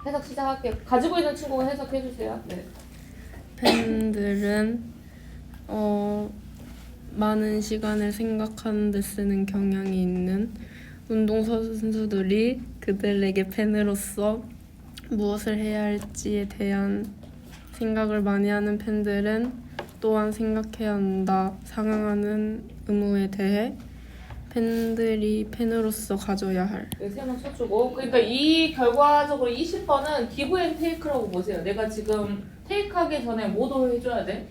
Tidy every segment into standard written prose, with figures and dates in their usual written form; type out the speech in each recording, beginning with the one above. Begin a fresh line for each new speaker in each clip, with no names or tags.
해석 시작할게요. 가지고 있는 친구가 해석해 주세요. 네.
팬들은 많은 시간을 생각하는 데 쓰는 경향이 있는 운동선수들이 그들에게 팬으로서 무엇을 해야 할지에 대한 생각을 많이 하는 팬들은 또한 생각해야 한다. 상응하는 의무에 대해 팬들이 팬으로서 가져야 할.
세번 쳐주고. 그러니까 이 결과적으로 20번은 기브 앤 테이크라고 보세요. 내가 지금 테이크하기 전에 뭐도 해줘야 돼?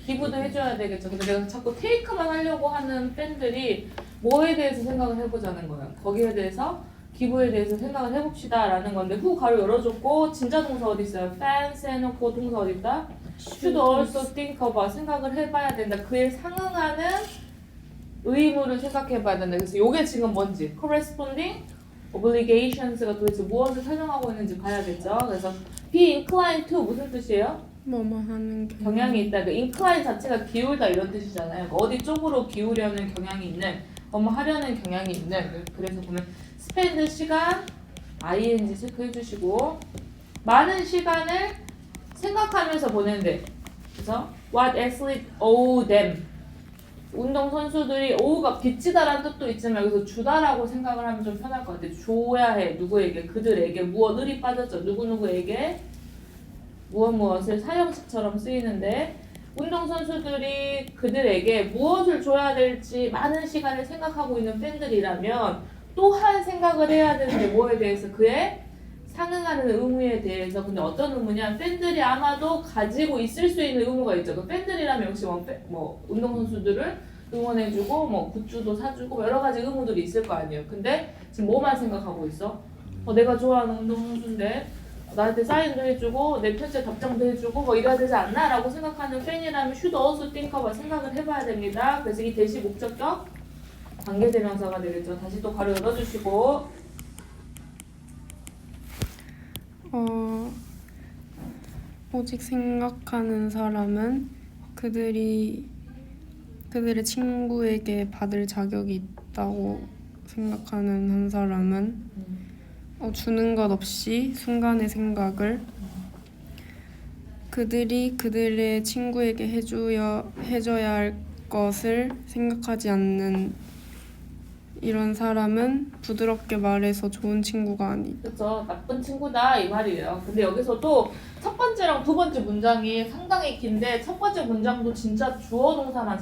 기부도 해줘야 되겠죠. 근데 내가 자꾸 테이크만 하려고 하는 팬들이 뭐에 대해서 생각을 해보자는 거야. 거기에 대해서 기부에 대해서 생각을 해봅시다 라는 건데 후 가로 열어줬고 진짜 동사 어디 있어요? fans 해놓고 동사 어디 있다? should also think about 생각을 해봐야 된다. 그에 상응하는 의무를 생각해봐야 된다. 그래서 이게 지금 뭔지 corresponding obligations가 도대체 무엇을 설명하고 있는지 봐야겠죠. 그래서 be inclined to 무슨 뜻이에요?
뭐뭐 하는
경향이 있다. 그 incline 자체가 기울다 이런 뜻이잖아요. 어디 쪽으로 기울려는 경향이 있는, 뭐뭐 하려는 경향이 있는. 그래서 보면 spend 시간 ing 체크해 주시고 많은 시간을 생각하면서 보낸대. 그래서 what athlete owe them. 운동 선수들이 owe가 빚지다라는 뜻도 있지만 여기서 주다라고 생각을 하면 좀 편할 것 같아요. 줘야 해. 누구에게? 그들에게. 무엇을이 빠졌죠. 누구누구에게 무엇을 사형식처럼 쓰이는데 운동선수들이 그들에게 무엇을 줘야 될지 많은 시간을 생각하고 있는 팬들이라면 또한 생각을 해야 되는데 뭐에 대해서 그에 상응하는 의무에 대해서. 근데 어떤 의무냐? 팬들이 아마도 가지고 있을 수 있는 의무가 있죠. 그 팬들이라면 역시 뭐 운동선수들을 응원해주고 뭐 굿즈도 사주고 뭐 여러 가지 의무들이 있을 거 아니에요. 근데 지금 뭐만 생각하고 있어? 내가 좋아하는 운동선수인데 나한테 사인도 해주고 내 편지에 답장도 해주고 뭐 이래야 되지 않나? 라고 생각하는 팬이라면 should also think about 생각을 해봐야 됩니다. 그래서 이 대시 목적격 관계대명사가 되겠죠. 다시 또 가로 열어주시고
오직 생각하는 사람은 그들의 친구에게 받을 자격이 있다고 생각하는 한 사람은 주는 것 없이 순간의 생각을 그들이 그들의 친구에게 해줘야 할 것을 생각하지 않는 이런 사람은 부드럽게 말해서 좋은 친구가 아니다.
그렇죠. 나쁜 친구다 이 말이에요. 근데 여기서도 첫 번째랑 두 번째 문장이 상당히 긴데 첫 번째 문장도 진짜 주어 동사만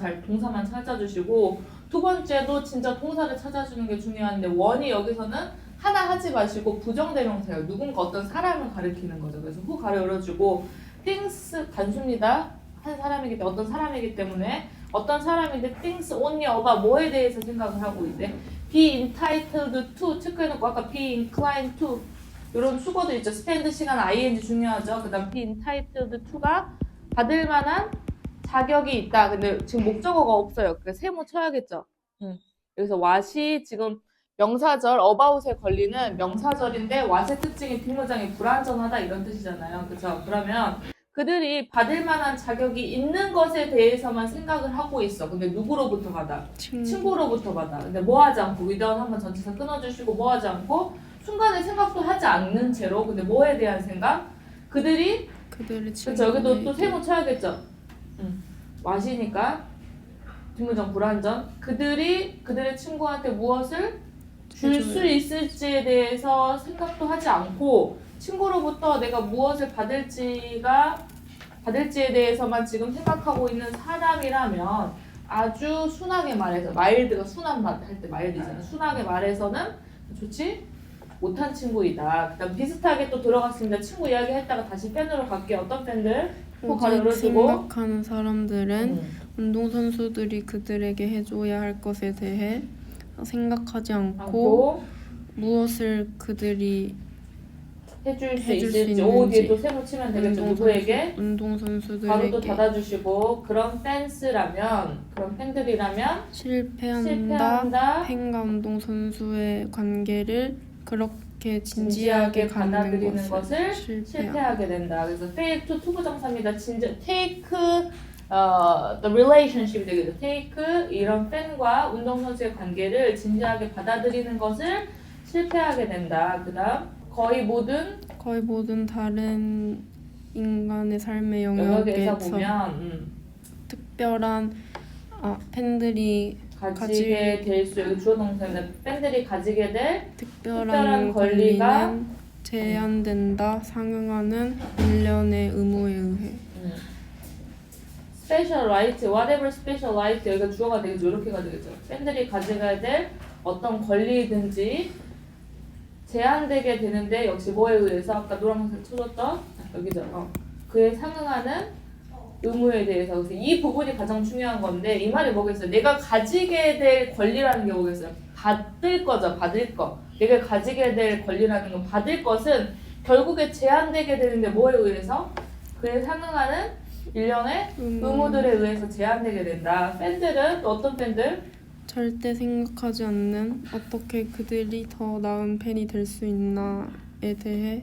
찾아주시고 두 번째도 진짜 동사를 찾아주는 게 중요한데 원이 여기서는 하나 하지 마시고 부정대명사예요. 누군가 어떤 사람을 가리키는 거죠. 그래서 후 가로 열어주고 things 단수입니다. 한 사람이기 때문에 어떤 사람이기 때문에 어떤 사람인데 things only about 뭐에 대해서 생각을 하고 있대. be entitled to 체크해놓고 아까 be inclined to 이런 수거도 있죠. spend 시간 ing 중요하죠. 그 다음 be entitled to가 받을 만한 자격이 있다. 근데 지금 목적어가 없어요. 그래서 세모 쳐야겠죠. 여기서 what이 지금 명사절 about에 걸리는 명사절인데 what의 특징이 뒷문장이 불완전하다 이런 뜻이잖아요. 그렇죠? 그러면 그들이 받을 만한 자격이 있는 것에 대해서만 생각을 하고 있어. 근데 누구로부터 받아? 친구로부터 받아. 근데 뭐 하지 않고 without 한번 전치사 끊어주시고 뭐 하지 않고 순간에 생각도 하지 않는 채로. 근데 뭐에 대한 생각? 그들의 그렇죠. 여기도 또 세모 쳐야겠죠. what이니까 뒷문장 불완전. 그들이 그들의 친구한테 무엇을 줄 수 있을지에 대해서 생각도 하지 않고 친구로부터 내가 무엇을 받을지에 대해서만 지금 생각하고 있는 사람이라면 아주 순하게 말해서 마일드가 순한 맛 할 때 마일드잖아. 순하게 말해서는 좋지 못한 친구이다. 그다음 비슷하게 또 들어갔습니다. 친구 이야기 했다가 다시 팬으로 갈게요. 어떤 팬들?
오직 생각하는 사람들은 운동선수들이 그들에게 해줘야 할 것에 대해 생각하지 않고 무엇을 그들이
해줄 수 있을지 오 뒤에 또 세모 치면 되겠죠. 누구에게?
운동선수들에게
바로 또 닫아주시고 그런 팬들이라면
실패한다. 팬과 운동선수의 관계를 그렇게 진지하게
받아들이는 것을 실패하게 된다. 그래서 fail to 투부정사입니다. take the relationship 되겠죠. take 이런 팬과 운동선수의 관계를 진지하게 받아들이는 것을 실패하게 된다. 그 다음 거의 모든
거의 모든 다른 인간의 삶의
영역에서
영역에서
보면
특별한 팬들이
가지게 될 수, 여기 주어 동사인데 팬들이 가지게 될
특별한 권리는 제한된다. 상응하는 일련의 의무에 의해.
special right, whatever special right, 여기가 주어가 되겠죠. 이렇게가 되겠죠. 팬들이 가져가야 될 어떤 권리든지 제한되게 되는데 역시 뭐에 의해서 아까 노란색 쳐줬던 여기죠. 그에 상응하는 의무에 대해서. 그래서 이 부분이 가장 중요한 건데 이 말이 뭐겠어요? 내가 가지게 될 권리라는 게 뭐겠어요? 받을 거죠. 받을 거. 내가 가지게 될 권리라는 건 받을 것은 결국에 제한되게 되는데 뭐에 의해서? 그에 상응하는 일련의 의무들에 의해서 제한되게 된다. 팬들은 또 어떤 팬들?
절대 생각하지 않는 어떻게 그들이 더 나은 팬이 될 수 있나에 대해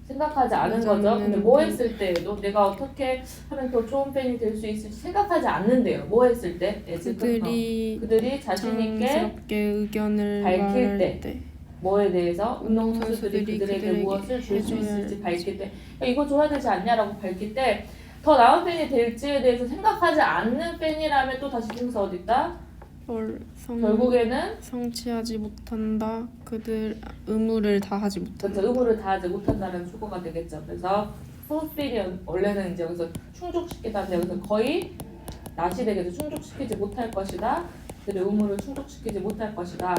생각하지 않은 거죠. 근데 뭐 했을 때에도 내가 어떻게 하면 더 좋은 팬이 될 수 있을지 생각하지 않는데요. 뭐 했을 때? 그들이 자신 있게
자랑스럽게 의견을
밝힐
말할
때. 뭐에 대해서 운동선수들이 그들에게 무엇을 줄 수 있을지 밝힐 때 이거 줘야 되지 않냐라고 밝힐 때 더 나은 팬이 될지에 대해서 생각하지 않는 팬이라면 또 다시 중사 어디 있다? 결국에는
성취하지 못한다. 그들 의무를 다하지 못한다.
그렇죠. 의무를 다하지 못한다는 수고가 되겠죠. 그래서 fulfill이 원래는 이제 여기서 충족시키다인데 여기서 거의 낫이 되겠죠. 충족시키지 못할 것이다. 그들의 의무를 충족시키지 못할 것이다.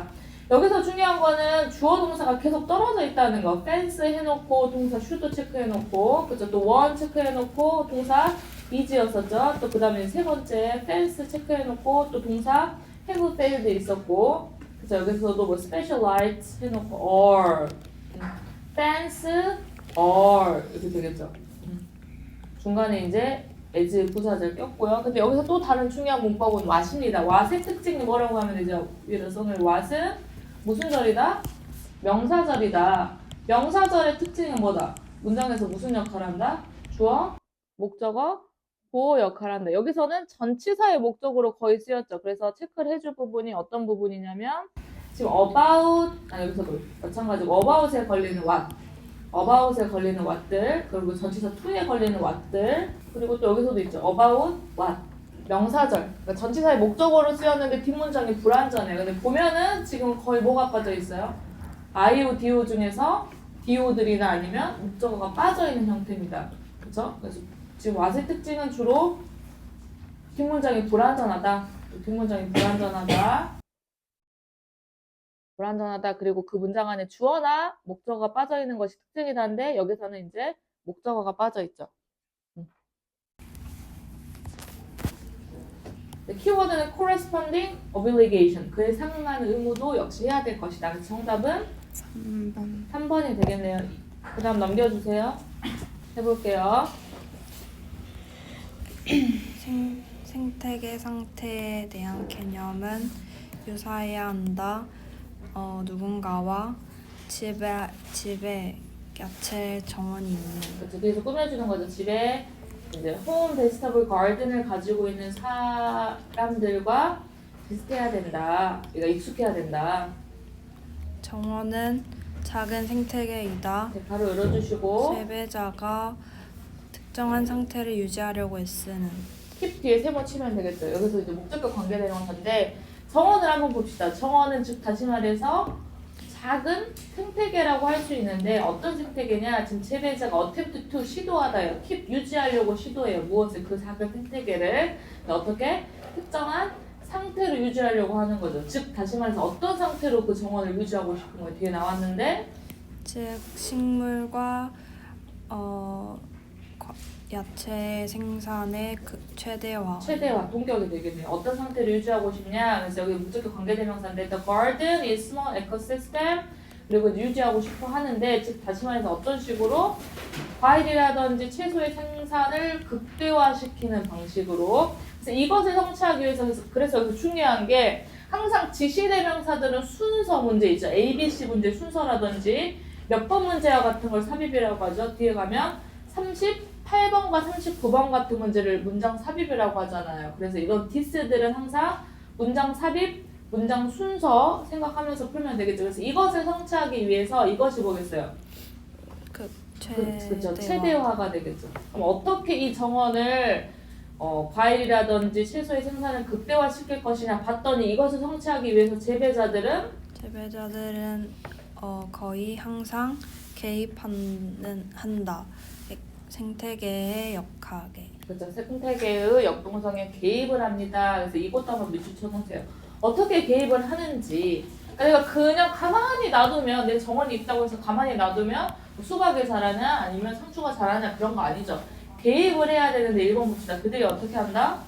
여기서 중요한 거는 주어 동사가 계속 떨어져 있다는 거. fence 해놓고 동사 should 체크해놓고 그죠? 또 want 체크해놓고 동사 is였었죠. 또 그 다음에 세 번째 fence 체크해놓고 또 동사 have failed 있었고 그죠? 여기서도 뭐 specialize 해놓고 or fence or 이렇게 되겠죠. 중간에 이제 as 부사절 꼈고요. 근데 여기서 또 다른 중요한 문법은 what입니다. what의 특징이 뭐라고 하면 되죠? 위에다 써놓은 what은 무슨 절이다? 명사절이다. 명사절의 특징은 뭐다? 문장에서 무슨 역할을 한다? 주어, 목적어, 보호 역할을 한다. 여기서는 전치사의 목적으로 거의 쓰였죠. 그래서 체크를 해줄 부분이 어떤 부분이냐면 지금 about, 여기서도 마찬가지고 about에 걸리는 what, about에 걸리는 what들, 그리고 전치사 to에 걸리는 what들, 그리고 또 여기서도 있죠. about what. 명사절. 그러니까 전치사의 목적어로 쓰였는데 뒷문장이 불완전해요. 근데 보면은 지금 거의 뭐가 빠져 있어요? IO, DO 중에서 DO들이나 아니면 목적어가 빠져 있는 형태입니다. 그렇죠? 그래서 지금 what의 특징은 주로 뒷문장이 불완전하다. 뒷문장이 불완전하다. 그리고 그 문장 안에 주어나 목적어가 빠져 있는 것이 특징이다는데 여기서는 이제 목적어가 빠져 있죠. 키워드는 corresponding obligation. 그에 상응하는 의무도 역시 해야 될 것이다. 그래서 정답은 3번이 되겠네요. 그 다음 넘겨주세요. 해볼게요.
생태계 상태에 대한 개념은 유사해야 한다. 누군가와 집에 야채 정원이 있는.
그렇죠. 그래서 꾸며주는 거죠. 집에 이제 홈 베지터블 가든을 가지고 있는 사람들과 비슷해야 된다. 그러니까 익숙해야 된다.
정원은 작은 생태계이다.
네, 바로 열어주시고
재배자가 특정한 상태를 유지하려고 애쓰는.
keep 뒤에 세 번 치면 되겠죠. 여기서 이제 목적격 관계대명사인데 정원을 한번 봅시다. 정원은 즉 다시 말해서 작은 생태계라고 할 수 있는데 어떤 생태계냐? 지금 재배자가 attempt to 시도하다요. keep 유지하려고 시도해요. 무엇을? 그 작은 생태계를 어떻게? 특정한 상태로 유지하려고 하는 거죠. 즉 다시 말해서 어떤 상태로 그 정원을 유지하고 싶은 거예요. 뒤에 나왔는데
즉 식물과 야채 생산의 최대화.
동격이 되겠네요. 어떤 상태를 유지하고 싶냐? 그래서 여기 목적격 관계대명사인데 the garden is small ecosystem 그리고 유지하고 싶어 하는데 즉 다시 말해서 어떤 식으로 과일이라든지 채소의 생산을 극대화시키는 방식으로 그래서 이것을 성취하기 위해서 그래서 여기서 중요한 게 항상 지시대명사들은 순서 문제 있죠. A, B, C 문제 순서라든지 몇 번 문제와 같은 걸 삽입이라고 하죠. 뒤에 가면 38번과 39번 같은 문제를 문장 삽입이라고 하잖아요. 그래서 이런 디스들은 항상 문장 삽입, 문장 순서 생각하면서 풀면 되겠죠. 그래서 이것을 성취하기 위해서 이것이 뭐겠어요? 그렇죠. 최대화가 되겠죠. 그럼 어떻게 이 정원을 과일이라든지 채소의 생산을 극대화시킬 것이냐 봤더니 이것을 성취하기 위해서 재배자들은
거의 항상 한다. 생태계의 역학에.
그렇죠. 생태계의 역동성에 개입을 합니다. 그래서 이것도 한번 밑줄 쳐놓으세요. 어떻게 개입을 하는지. 그러니까 그냥 가만히 놔두면 내 정원이 있다고 해서 가만히 놔두면 수박이 자라냐 아니면 상추가 자라냐 그런 거 아니죠. 개입을 해야 되는데 1번 봅시다. 그들이 어떻게 한다?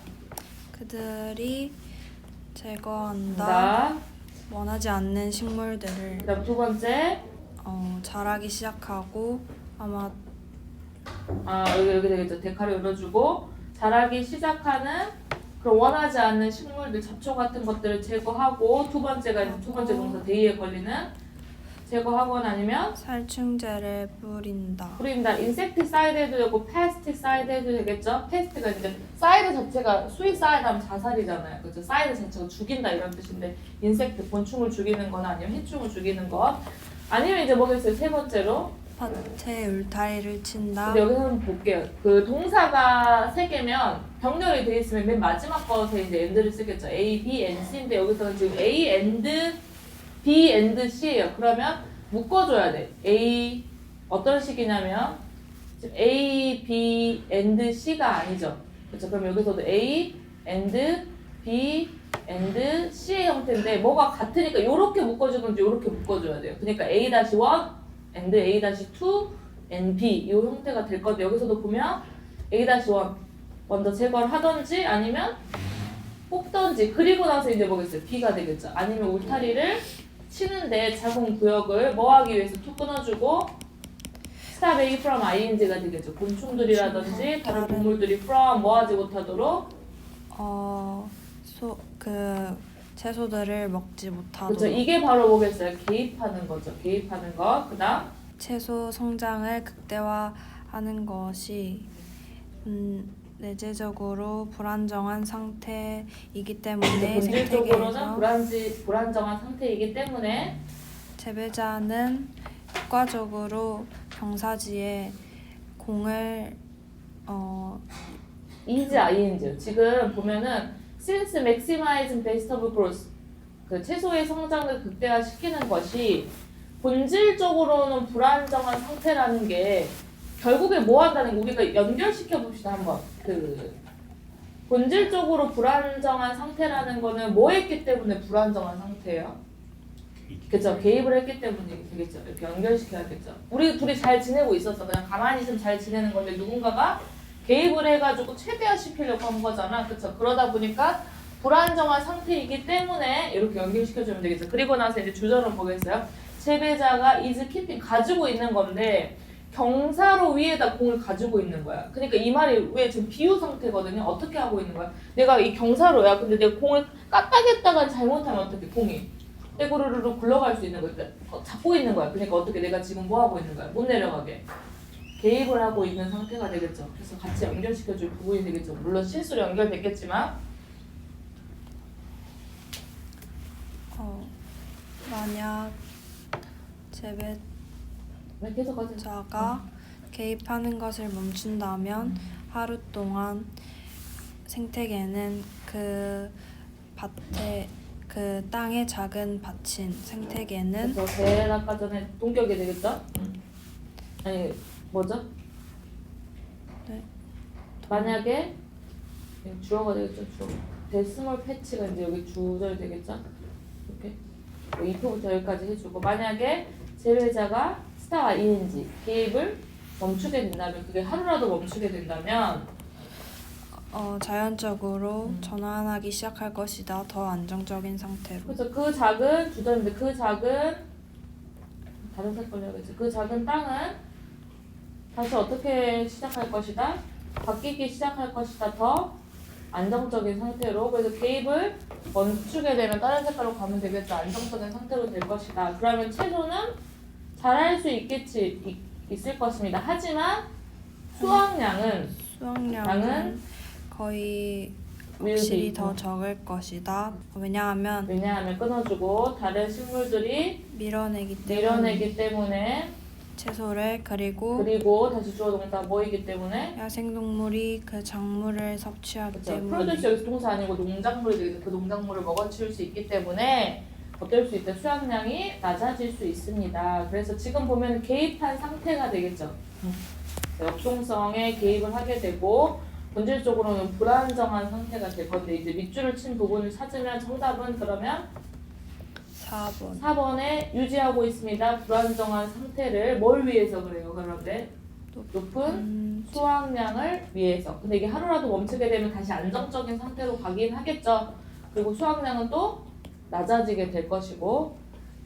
그들이 제거한다.
나.
원하지 않는 식물들을
그다음 두 번째.
자라기 시작하고 아마
여기 되겠죠. 데카를 열어주고 자라기 시작하는 그런 원하지 않는 식물들, 잡초 같은 것들을 제거하고 두 번째가 이제 두 번째 동사 대의에 걸리는 제거하거나 아니면
살충제를 뿌린다.
인섹티사이드 해도 되고 페스티사이드 해도 되겠죠. 페스트가 이제 사이드 자체가 수이사이드 하면 자살이잖아요. 그렇죠. 사이드 자체가 죽인다 이런 뜻인데 인섹트 본충을 죽이는 거나 아니면 해충을 죽이는 것 아니면 이제 뭐겠어요. 세 번째로
밭에 울타리를 친다.
근데 여기서 한번 볼게요. 그 동사가 세 개면 병렬이 돼 있으면 맨 마지막 것에 이제 and를 쓰겠죠. A, B, and C인데 여기서는 지금 A, and B, and C예요. 그러면 묶어줘야 돼. A 어떤 식이냐면 지금 A, B, and C가 아니죠. 그렇죠. 그럼 여기서도 A, and B, and C의 형태인데 뭐가 같으니까 이렇게 묶어주든지 이렇게 묶어줘야 돼요. 그러니까 A-1 and A-2 and B 이 형태가 될 건데 여기서도 보면 A-1 먼저 제거를 하던지 아니면 뽑던지 그리고 나서 이제 뭐겠어요? B가 되겠죠. 아니면 울타리를 치는데 작은 구역을 뭐 하기 위해서 툭 끊어주고 stop A from ing가 되겠죠. 곤충들이라든지 다른 동물들이 from 뭐 하지 못하도록
채소들을 먹지 못하도록.
그렇죠. 이게 바로 뭐겠어요? 개입하는 거죠. 개입하는 거. 그다음
채소 성장을 극대화하는 것이 내재적으로 불안정한 상태이기 때문에
본질적으로는 불안정한 상태이기 때문에
재배자는 효과적으로 경사지에 공을
is ing 지금 보면은 since maximizing vegetable growth 그 채소의 성장을 극대화시키는 것이 본질적으로는 불안정한 상태라는 게 결국에 뭐 한다는 게 우리가 연결시켜 봅시다 한번. 그 본질적으로 불안정한 상태라는 거는 뭐 했기 때문에 불안정한 상태예요? 그렇죠. 개입을 했기 때문에 되겠죠. 이렇게 연결시켜야겠죠. 우리 둘이 잘 지내고 있었어. 그냥 가만히 있으면 잘 지내는 건데 누군가가 개입을 해가지고 최대화시키려고 한 거잖아. 그렇죠. 그러다 보니까 불안정한 상태이기 때문에 이렇게 연결시켜주면 되겠죠. 그리고 나서 이제 주절을 보겠어요. 재배자가 is keeping 가지고 있는 건데 경사로 위에다 공을 가지고 있는 거야. 그러니까 이 말이 왜 지금 비유 상태거든요. 어떻게 하고 있는 거야? 내가 이 경사로야. 근데 내가 공을 까딱했다가 잘못하면 어떻게 공이 떼고르르 굴러갈 수 있는 거야. 그러니까 잡고 있는 거야. 그러니까 어떻게 내가 지금 뭐 하고 있는 거야? 못 내려가게. 개입을 하고 있는 상태가 되겠죠. 그래서 같이 연결시켜줄 부분이 되겠죠. 물론 실수로 연결됐겠지만
만약
계속 하세요.
재배자가 개입하는 것을 멈춘다면 하루 동안 생태계는 그 땅의 작은 밭인 생태계는
그래서 대략 아까 전에 동격이 되겠죠? 아니 뭐죠?
네.
만약에 주어가 되겠죠. 주어. 데스멀 패치가 이제 여기 주절이 되겠죠? 이렇게 뭐 2표부터 여기까지 해주고 만약에 재배자가 스타가 ing 개입을 멈추게 된다면 그게 하루라도 멈추게 된다면
자연적으로 전환하기 시작할 것이다. 더 안정적인 상태로.
그래서 그 작은 주절인데 그 작은 다른 색깔로 해야겠지. 그 작은 땅은 다시 어떻게 시작할 것이다? 바뀌기 시작할 것이다. 더 안정적인 상태로. 그래서 개입을 멈추게 되면 다른 색깔로 가면 되겠죠. 안정적인 상태로 될 것이다. 그러면 채소는 자랄 수 있을 것입니다. 하지만 수확량은
거의 확실히 더 적을 것이다. 왜냐하면
끊어주고 다른 식물들이
밀어내기
때문에
채소를 그리고
다시 주어 동사 뭐이기 때문에
야생동물이 그 작물을 섭취하기
그렇죠.
때문에
프로듀스 여기서 동사 아니고 농작물이 되겠죠. 그 농작물을 먹어치울 수 있기 때문에 어떨 수 있다. 수확량이 낮아질 수 있습니다. 그래서 지금 보면 개입한 상태가 되겠죠. 역동성에 개입을 하게 되고 본질적으로는 불안정한 상태가 될 건데 이제 밑줄을 친 부분을 찾으면 정답은 그러면
4번
4번에 유지하고 있습니다. 불안정한 상태를 뭘 위해서 그래요? 그런데 높은 수확량을 위해서. 근데 이게 하루라도 멈추게 되면 다시 안정적인 상태로 가긴 하겠죠. 그리고 수확량은 또 낮아지게 될 것이고.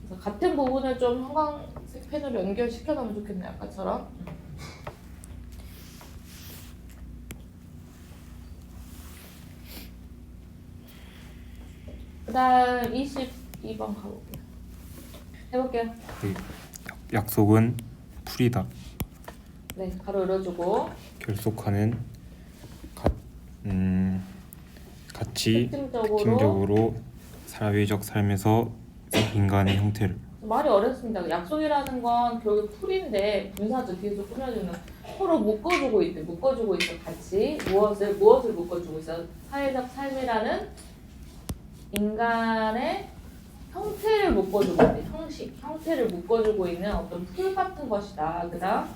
그래서 같은 부분을 좀 형광색 펜으로 연결시켜 놓으면 좋겠네요. 아까처럼. 그 다음 22번 가볼게요. 해볼게요.
약속은 풀이다.
네, 가로 열어주고
결속하는 가치
특징적으로
특징적으로 사회적 삶에서 인간의 형태를
말이 어렵습니다. 약속이라는 건 결국 풀인데 분사죠. 뒤에서 꾸며주는 서로 묶어주고 있대. 묶어주고 있어. 같이 무엇을 묶어주고 있어. 사회적 삶이라는 인간의 형태를 묶어주고 있대. 형태를 묶어주고 있는 어떤 풀 같은 것이다. 그다음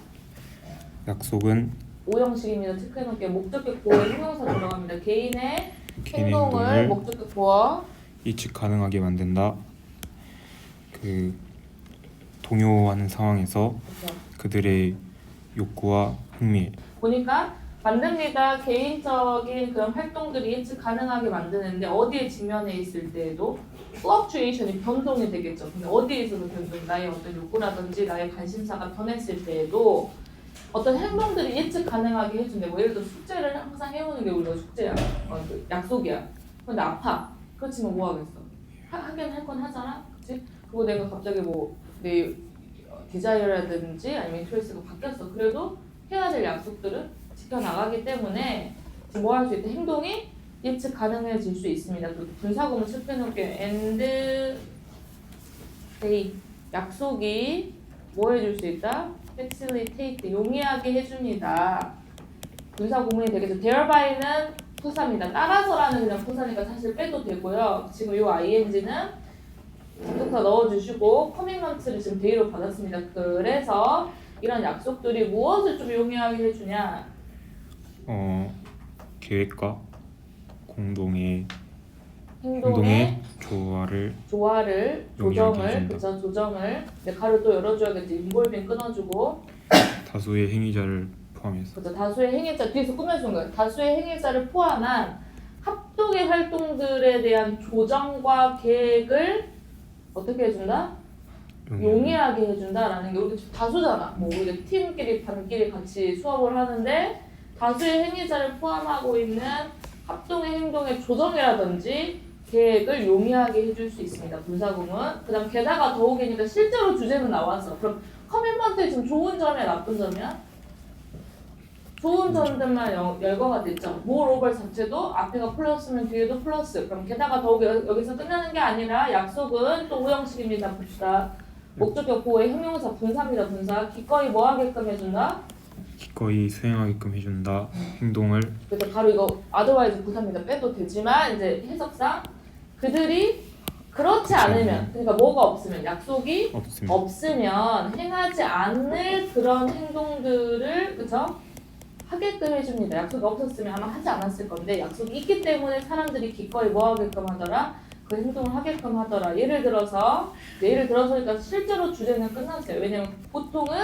약속은
오형식입니다. 체크해놓을게요. 목적격 보호에 형용사 들어갑니다. 개인의
개인의
행동을
행동을
목적격 보호
예측 가능하게 만든다. 그 동요하는 상황에서
그렇죠.
그들의 욕구와 흥미에
보니까 만듭니다. 개인적인 그런 활동들이 예측 가능하게 만드는데 어디에 직면해 있을 때에도 플럭추에이션이 변동이 되겠죠. 근데 어디에 있어서 변동? 나의 어떤 욕구라든지 나의 관심사가 변했을 때에도 어떤 행동들이 예측 가능하게 해준대. 뭐 예를 들어 숙제를 항상 해오는 게 우리가 숙제야. 그 약속이야. 근데 아파. 그렇지만 뭐 하겠어? 하긴 할 건 하잖아. 그치? 그리고 내가 갑자기 뭐 내 디자이어라든지 아니면 초이스가 바뀌었어. 그래도 해야 될 약속들은 지켜나가기 때문에 뭐 할 수 있다. 행동이 예측 가능해질 수 있습니다. 그리고 분사구문 체크해놓을게요. and they 약속이 뭐 해줄 수 있다? facilitate 용이하게 해줍니다. 분사구문이 되겠죠. thereby,는 부사입니다. 따라서라는 그냥 부사니까 사실 빼도 되고요. 지금 요 ing는 부터 넣어주시고 커미먼트를 지금 데이로 받았습니다. 그래서 이런 약속들이 무엇을 좀 용이하게 해주냐?
계획과 공동의
행동의
조화를
조화를
용이하게
조정을
해준다.
그죠? 조정을 네, 가로 또 열어줘야겠지. 인볼빙 끊어주고
다수의 행위자를 포함해서
그죠? 다수의 행위자 뒤에서 꾸며준 거예요. 다수의 행위자를 포함한 합동의 활동들에 대한 조정과 계획을 어떻게 해준다? 용이하게 해준다라는 게 우리 다수잖아. 뭐 우리가 팀끼리 반끼리 같이 수업을 하는데 다수의 행위자를 포함하고 있는 합동의 행동의 조정이라든지 계획을 용이하게 해줄 수 있습니다. 분사구문. 그다음 게다가 더욱이니까 실제로 주제는 나왔어. 그럼 커밋먼트의 지금 좋은 점이야 나쁜 점이야? 좋은 점들만 열거가 됐죠. moreover 자체도 앞에가 플러스면 뒤에도 플러스. 그럼 게다가 더욱 여기서 끝나는 게 아니라 약속은 또 오형식입니다. 봅시다. 목적격 보호의 형용사 분사입니다. 분사. 기꺼이 뭐 하게끔 해준다?
기꺼이 수행하게끔 해준다. 행동을
그래서 바로 이거 otherwise 부사입니다. 빼도 되지만 이제 해석상 그들이 그렇지 않으면 그러니까 뭐가 없으면 약속이 없으면 행하지 않을 그런 행동들을 그쵸? 하게끔 해줍니다. 약속이 없었으면 아마 하지 않았을 건데 약속이 있기 때문에 사람들이 기꺼이 뭐 하게끔 하더라? 그 행동을 하게끔 하더라. 예를 들어서니까 실제로 주제는 끝났어요. 왜냐면 보통은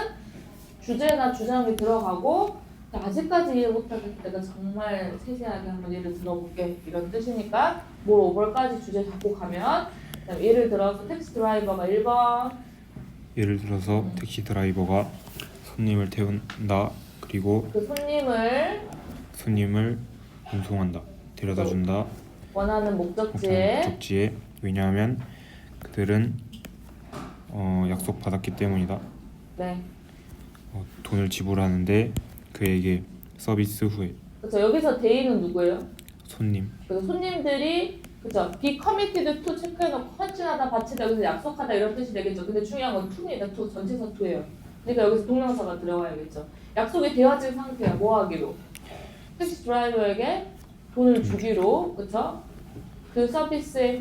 주제나 주장이 들어가고 아직까지 이해 못하겠다. 내가 정말 세세하게 한번 예를 들어볼게. 이런 뜻이니까 moreover까지 주제 잡고 가면 예를 들어서 택시 드라이버가 1번
예를 들어서 택시 드라이버가 손님을 태운다. 그리고
그 손님을
운송한다. 데려다준다.
원하는 목적지에
왜냐하면 그들은 약속 받았기 때문이다.
네.
돈을 지불하는데 그에게 서비스 후에
그렇죠. 여기서 대의는 누구예요?
손님
그래서 손님들이 그렇죠. be committed to 체크해놓고 헌신하다, 바치다, 여기서 약속하다 이런 뜻이 되겠죠. 근데 중요한 건 to입니다. to 전치사 to예요. 그러니까 여기서 동명사가 들어가야겠죠. 약속이 되어진 상태야. 뭐 하기로? 택시 드라이버에게 돈을 주기로, 그쵸? 그 서비스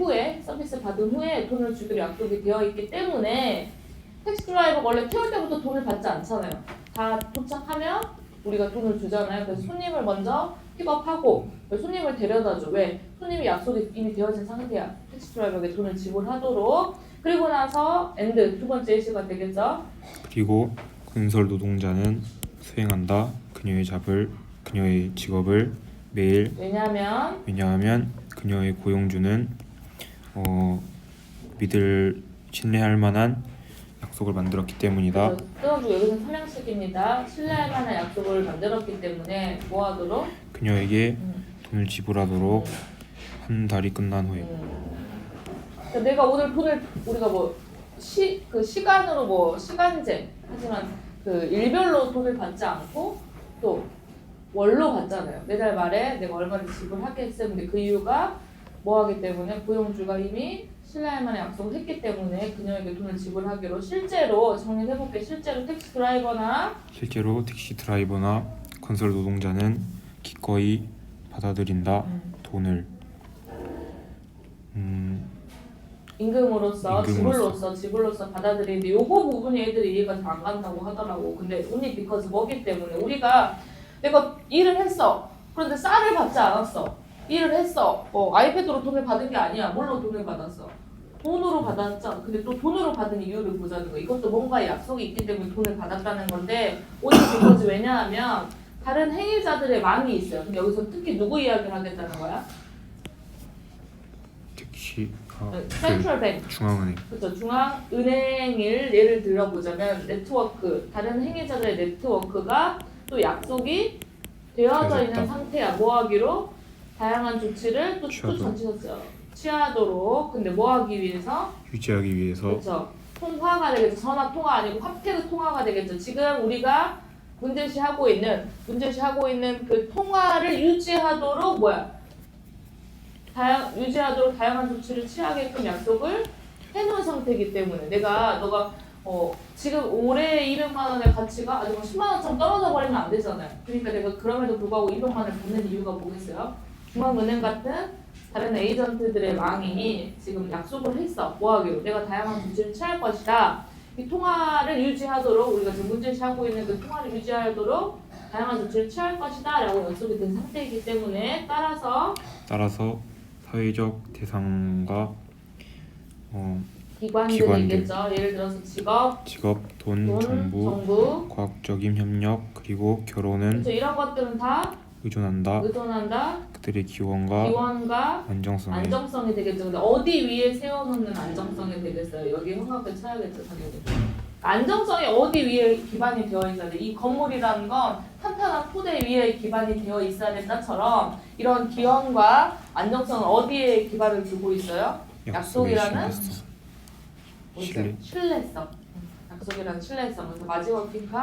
받은 후에 돈을 주기로 약속이 되어 있기 때문에 택시 드라이버가 원래 태울 때부터 돈을 받지 않잖아요. 다 도착하면 우리가 돈을 주잖아요. 그래서 손님을 먼저 픽업하고 손님을 데려다줘. 왜? 손님이 약속이 이미 되어진 상태야. 택시 드라이버에게 돈을 지불하도록. 그리고 나서 엔드 두 번째 예시가 되겠죠.
그리고 건설 노동자는 수행한다. 그녀의 직업을 매일. 왜냐하면 그녀의 고용주는 신뢰할 만한 약속을 만들었기 때문이다.
끊어주고 여기서 서명식입니다. 신뢰할 만한 약속을 만들었기 때문에 뭐 하도록?
그녀에게 돈을 지불하도록 한 달이 끝난 후에.
그러니까 내가 오늘 돈을 우리가 시간으로 시간제 하지만 그 일별로 돈을 받지 않고 또 월로 받잖아요. 매달 말에 내가 얼마를 지불하겠는데 그 이유가 뭐 하기 때문에 고용주가 이미 신뢰할 만한 약속을 했기 때문에 그녀에게 돈을 지불하기로. 실제로 정리해볼게. 실제로 택시 드라이버나
건설 노동자는 기꺼이 받아들인다. 돈을
임금으로서 지불로서 받아들이는데 요거 부분이 애들이 이해가 잘 안 간다고 하더라고. 근데 only because 뭐기 때문에 내가 일을 했어. 그런데 쌀을 받지 않았어. 일을 했어. 아이패드로 돈을 받은 게 아니야. 뭘로 돈을 받았어? 돈으로 받았죠. 근데 또 돈으로 받은 이유를 보자는 거. 이것도 뭔가 약속이 있기 때문에 돈을 받았다는 건데 only because 왜냐하면 다른 행위자들의 망이 있어요. 근데 여기서 특히 누구 이야기를 하겠다는 거야?
센트럴
뱅크.
중앙은행.
그렇죠. 중앙은행을 예를 들어보자면 다른 행위자들의 네트워크가 또 약속이 되어져 있는 상태야. 뭐 하기로? 다양한 조치를 또 취하도록. 근데 뭐 하기 위해서?
유지하기 위해서.
그렇죠. 통화가 되겠죠. 전화 통화 아니고 화폐 통화가 되겠죠. 지금 우리가 문제시하고 있는 그 통화를 유지하도록 다양한 조치를 취하게끔 약속을 해놓은 상태이기 때문에 너가 지금 올해 200만 원의 가치가 아주 10만 원처럼 떨어져 버리면 안 되잖아요. 그러니까 내가 그럼에도 불구하고 200만 원을 받는 이유가 뭐겠어요? 중앙은행 같은 다른 에이전트들의 망이 지금 약속을 했어. 뭐 하기로? 내가 다양한 조치를 취할 것이다. 이 통화를 유지하도록 우리가 지금 문제시하고 있는 그 통화를 유지하도록 다양한 조치를 취할 것이다 라고 약속이 된 상태이기 때문에 따라서
사회적 대상과
기관들이 있겠죠. 예를 들어서 직업,
돈, 정부, 과학적인 협력, 그리고 결혼은
그렇죠. 이런 것들은 다
의존한다. 그들의 기원과 안정성이
되겠죠. 근데 어디 위에 세워놓는 안정성이 되겠어요. 여기 형광펜 쳐야겠죠, 당연히. 안정성이 어디 위에 기반이 되어 있어야 돼. 이 건물이라는 건 탄탄한 토대 위에 기반이 되어 있어야 된다처럼 이런 기원과 안정성은 어디에 기반을 두고 있어요? 약속이라는 신뢰성. 약속이라는 신뢰성. 그래서 마지막 핑크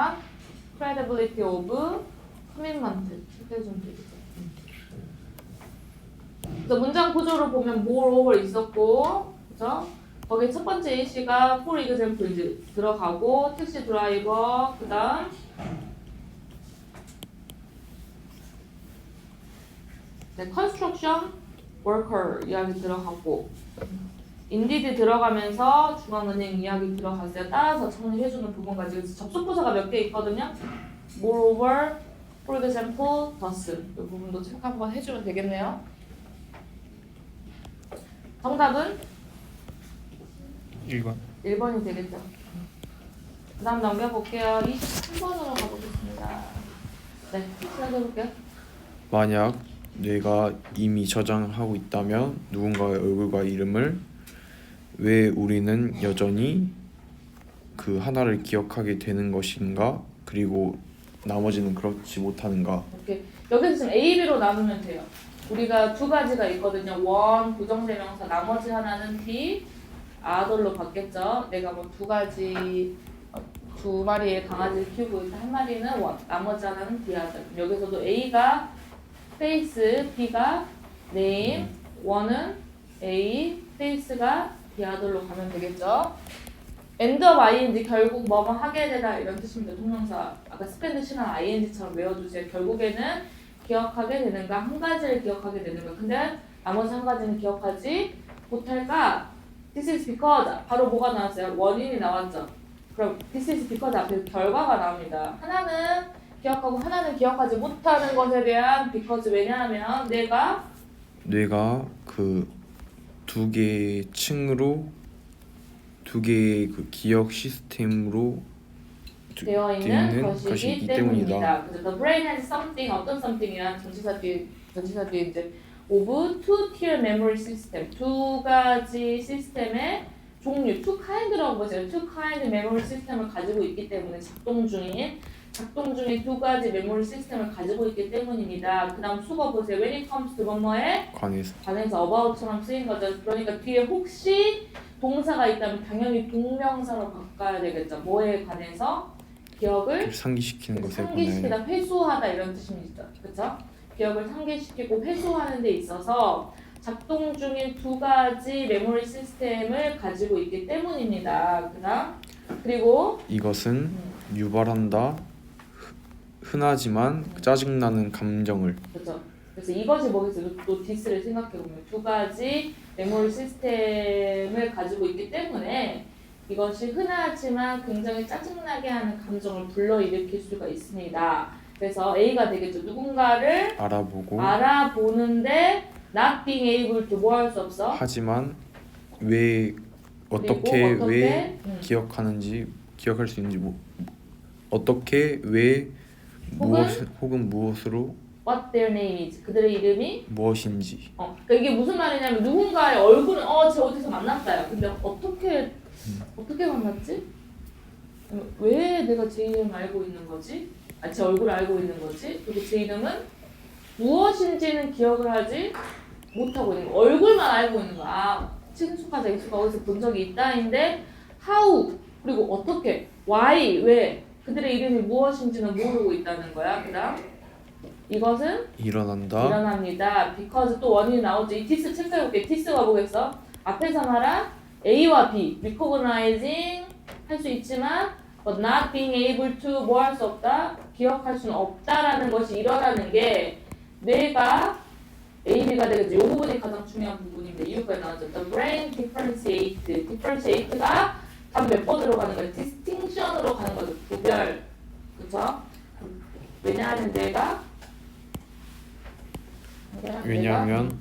credibility of commitment 이렇게 해주면 되겠죠. 그래서 문장 구조를 보면 moreover 있었고, 그렇죠? 거기 첫 번째 예시가 for example 들어가고 택시 드라이버 그다음 construction worker 이야기 들어가고 indeed 들어가면서 중앙은행 이야기 들어갔어요. 따라서 정리해주는 부분까지. 그래서 접속부사가 몇 개 있거든요. moreover, for example, thus 이 부분도 체크 한번 해주면 되겠네요. 정답은 1번이 되겠죠. 그 다음 넘겨볼게요. 23번으로 가보겠습니다. 네, 시작해볼게요.
만약 뇌가 이미 저장하고 있다면 누군가의 얼굴과 이름을 왜 우리는 여전히 그 하나를 기억하게 되는 것인가? 그리고 나머지는 그렇지 못하는가?
오케이. 여기서 지금 A, B로 나누면 돼요. 우리가 두 가지가 있거든요. 원, 부정대명사, 나머지 하나는 D, 아들로 받겠죠. 내가 두 마리의 강아지를 키우고 있다. 한 마리는 원, 나머지 하나는 D 아들. 여기서도 A가 face, B가 name, 원은 A, face가 D 아들로 가면 되겠죠. end of ing 결국 뭐뭐 하게 되다 이런 뜻입니다. 동명사 아까 spend 시간 ing처럼 외워두세요. 결국에는 기억하게 되는가 한 가지를 기억하게 되는가. 근데 나머지 한 가지는 기억하지 못할까? This is because 바로 뭐가 나왔어요? 원인이 나왔죠. 그럼 this is because 앞에 결과가 나옵니다. 하나는 기억하고 하나는 기억하지 못하는 것에 대한 because 왜냐하면 뇌가
그 두 개의 층으로 두 개의 그 기억 시스템으로
되어
되어
있는 것이기 때문이다. 그래서 the brain has something 어떤 something이란 전치사 뒤에 이제 of two tier memory system 두 가지 시스템의 종류 two kind라고 보세요. two kind memory system을 가지고 있기 때문에 작동 중인 두 가지 메모리 시스템을 가지고 있기 때문입니다. 그 다음 수거 보세요. When it comes to 뭐뭐에
관해서
about처럼 쓰인 거죠. 그러니까 뒤에 혹시 동사가 있다면 당연히 동명사로 바꿔야 되겠죠. 뭐에 관해서 기억을
상기시키는 것에 관해
상기시키다, 회수하다 이런 뜻입니다. 그렇죠? 기억을 상기시키고 회수하는 데 있어서 작동 중인 두 가지 메모리 시스템을 가지고 있기 때문입니다. 그리고
이것은 유발한다 흔하지만 짜증나는 감정을
그렇죠. 그래서 이것이 뭐겠어요? 또 디스를 생각해 보면 두 가지 메모리 시스템을 가지고 있기 때문에 이것이 흔하지만 굉장히 짜증나게 하는 감정을 불러일으킬 수가 있습니다. 그래서 A가 되겠죠. 누군가를 알아보는데 not being able to 뭐 할 수 없어?
하지만 왜 어떻게 왜
기억하는지
기억할 수 있는지 어떻게 왜 혹은 무엇으로
what their name is 그들의 이름이
무엇인지
그러니까 이게 무슨 말이냐면 누군가의 얼굴은 쟤 어디서 만났어요. 근데 어떻게 만났지? 왜 내가 제 이름 알고 있는 거지? 제 얼굴을 알고 있는 거지? 그리고 제 이름은 무엇인지는 기억을 하지 못하고 있는 거. 얼굴만 알고 있는 거야. 친숙하다 익숙하다 어디서 본 적이 있다인데 how 그리고 어떻게 why 왜 그들의 이름이 무엇인지는 모르고 있다는 거야. 그다음 이것은 일어납니다. because 또 원인이 나오죠. 이 this 체크해볼게. this가 뭐겠어? 앞에서 말한 A와 B recognizing 할 수 있지만 but not being able to 뭐 할 수 없다? 기억할 수는 없다라는 것이 일어나는 게 뇌가 A, B가 되겠죠. 이 부분이 가장 중요한 부분인데 이유가 나왔죠. The brain differentiate가 단 몇 번으로 가는 거야? distinction으로 가는 거죠. 구별. 그쵸? 왜냐하면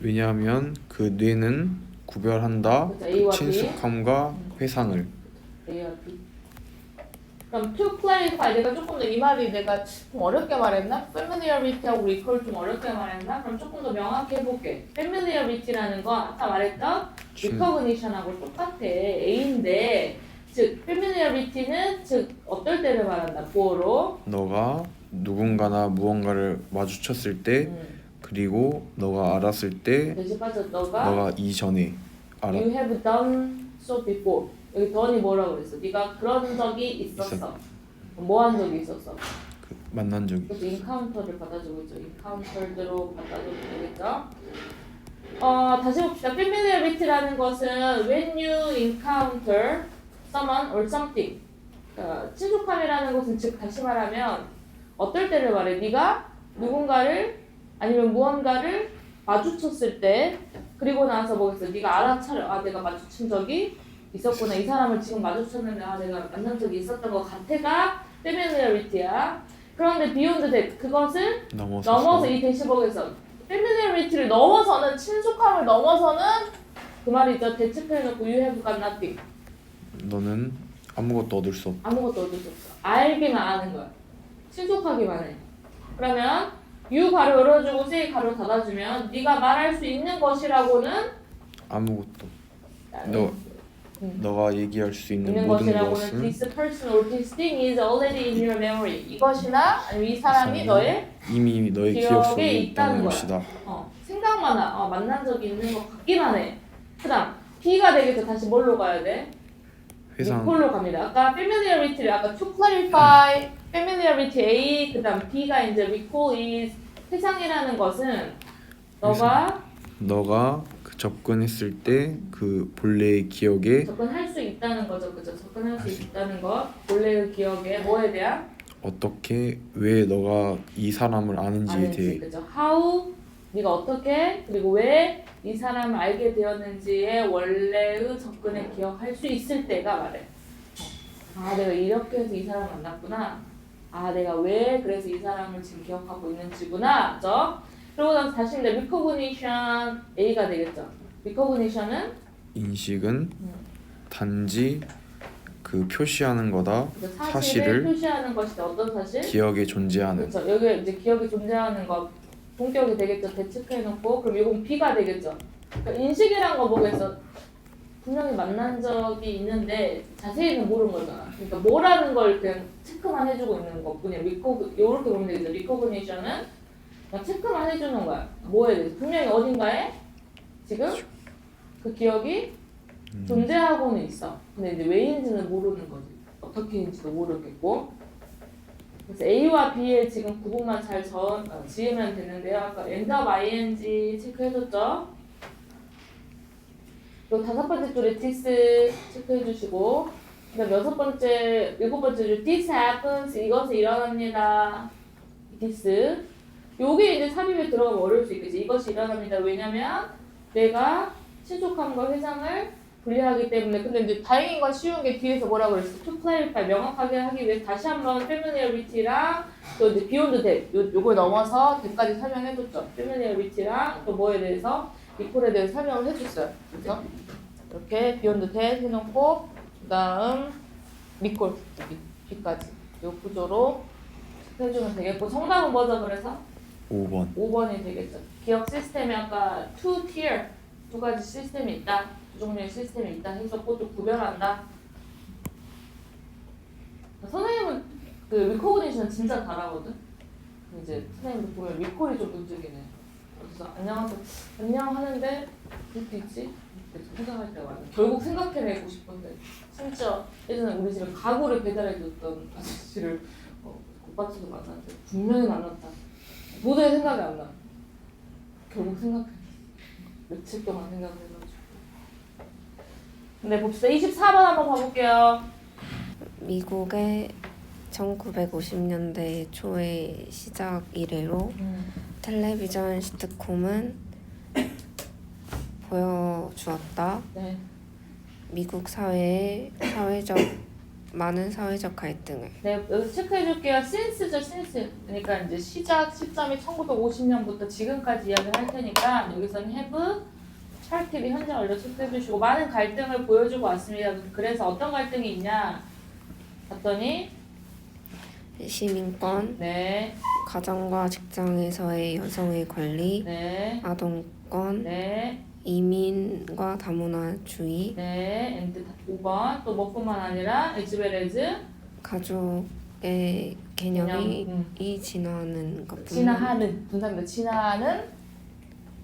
왜냐하면 그 뇌는 구별한다.
그쵸,
친숙함과 회상을.
A와 B. 그럼 to clarify 내가 조금 더 이 말이 내가 좀 어렵게 말했나? familiarity하고 recall 좀 어렵게 말했나? 그럼 조금 더 명확히 해볼게. familiarity라는 건 아까 말했던 recognition하고 똑같아. A인데 즉 familiarity는 즉 어떨 때를 말한다. 보어로
너가 누군가나 무언가를 마주쳤을 때 그리고 너가 알았을 때
대신까지 너가
너가 이전에 알아.
You have done so before. 여기 done이 뭐라고 그랬어? 네가 그런 적이 있었어. 뭐 한 적이 있었어?
만난 적이.
그래서 encounter를 받아주고 있죠. encountered로 받아주고 되겠죠? 다시 봅시다. familiarity라는 것은 when you encounter someone or something. 친숙함이라는 것은 즉 다시 말하면 어떨 때를 말해? 네가 누군가를 아니면 무언가를 마주쳤을 때 그리고 나서 뭐겠어? 네가 알아차려. 내가 마주친 적이 있었구나. 이 사람을 지금 마주쳤는데 내가 만난 적이 있었던 것 같아가 familiarity야. 그런데 beyond that 그것을 넘어서 이 대시복에서 familiarity를 넘어서는 친숙함을 넘어서는 그 말이죠. 대체표해놓고 you have got nothing.
너는 아무것도 얻을 수 없다.
아무것도 얻을 수 없어. 알기만 아는 거야. 친숙하기만 해. 그러면 you 가로 열어주고 say 가로 닫아주면 네가 말할 수 있는 것이라고는
아무것도. 너가 얘기할 수 있는 모든
것이라고는
것은
this person or this thing is already in your memory. 이것이나 아니면 이 사람이
이미 너의 기억 속에 있다는
거야.
것이다.
생각만 만난 적이 있는 것 같기만 해. 그다음 B가 되겠죠. 다시 뭘로 가야 돼?
회상.
recall로 갑니다. 아까 familiarity를 아까 to clarify familiarity A 그다음 B가 이제 recall is 회상이라는 것은 너가
그 접근했을 때 그 본래의 기억에
접근할 수 있다는 거죠, 그죠? 접근할 수 있다는 것. 본래의 기억에 뭐에 대한
어떻게 왜 너가 이 사람을 아는지에
아는지,
대해
그죠? How 네가 어떻게 그리고 왜 이 사람을 알게 되었는지의 원래의 접근에 기억할 수 있을 때가 말해. 아, 내가 이렇게 해서 이 사람을 만났구나. 아, 내가 왜 그래서 이 사람을 지금 기억하고 있는지구나. 그죠? 그리고 나서 다시 이제 recognition A가 되겠죠. recognition은
인식은 단지 그 표시하는 거다.
그
사실을
사실을 표시하는 것이다. 어떤 사실?
기억에 존재하는.
그렇죠. 여기 이제 기억이 존재하는 거 본격이 되겠죠. 대체해놓고 그럼 이건 B가 되겠죠. 그러니까 인식이란 거 보겠어. 분명히 만난 적이 있는데 자세히는 모르는 거잖아. 그러니까 뭐라는 걸 그냥 체크만 해주고 있는 것뿐이야. 이렇게 보면 되겠죠. 리코그니션은 그냥 체크만 해주는 거야. 뭐에 대해서 분명히 어딘가에 지금 그 기억이 존재하고는 있어. 근데 이제 왜인지는 모르는 거지. 어떻게인지도 모르겠고. 그래서 A와 B의 지금 구분만 잘 지으면 되는데요. 아까 end of ing 체크해줬죠. 그리고 다섯 번째 줄에 this 체크해주시고, 그다음 일곱 번째 줄 this happens 이것이 일어납니다. this 요게 이제 삽입에 들어가면 어려울 수 있겠지. 이것이 일어납니다. 왜냐면 내가 친족함과 회상을 분리하기 때문에. 근데 이제 다행인 건 쉬운 게 뒤에서 뭐라고 그랬어? To clarify 명확하게 하기 위해서 다시 한번 familiarity랑 또 이제 beyond that 요걸 넘어서 that까지 설명해줬죠. familiarity랑 또 뭐에 대해서 리콜에 대해서 설명을 해줬어요. 그래서 이렇게 beyond that 해놓고 그다음 리콜 B까지 요 구조로 해주면 되겠고 정답은 뭐죠? 그래서
5번.
5번이 되겠죠. 기억 시스템에 아까 2tier 두 가지 시스템이 있다. 두 종류의 시스템이 있다 했었고 또 구별한다. 선생님은 그 리코그니션 진짜 잘하거든. 이제 선생님도 보면 리콜이 좀 문제긴 해. 그래서 안녕 하는데 그것도 있지? 그래서 생각할 때가 많아. 결국 생각해내고 싶은데 진짜 예전에 우리 집에 가구를 배달해줬던 아저씨를 곧바치도 만났는데 분명히 만났다. 도저히 생각이 안 나. 결국 생각해. 며칠 동안 생각을 해가지고. 근데 봅시다. 24번 한번 봐볼게요.
미국의 1950년대 초의 시작 이래로 텔레비전 시트콤은 보여주었다.
네.
미국 사회의 많은 사회적 갈등을.
네, 여기서 체크해줄게요. since죠, since. 그러니까 이제 시작 시점이 1950년부터 지금까지 이야기를 할 테니까 여기서는 have, 찰티비 현재 완료 체크해주시고 많은 갈등을 보여주고 왔습니다. 그래서 어떤 갈등이 있냐 봤더니
시민권,
네,
가정과 직장에서의 여성의 권리,
네,
아동권,
네,
이민과 다문화주의,
네, and 5번 또 뭐뿐만 아니라 as well as
가족의 개념이
개념,
진화하는 것뿐.
진화하는 분사입니다. 진화하는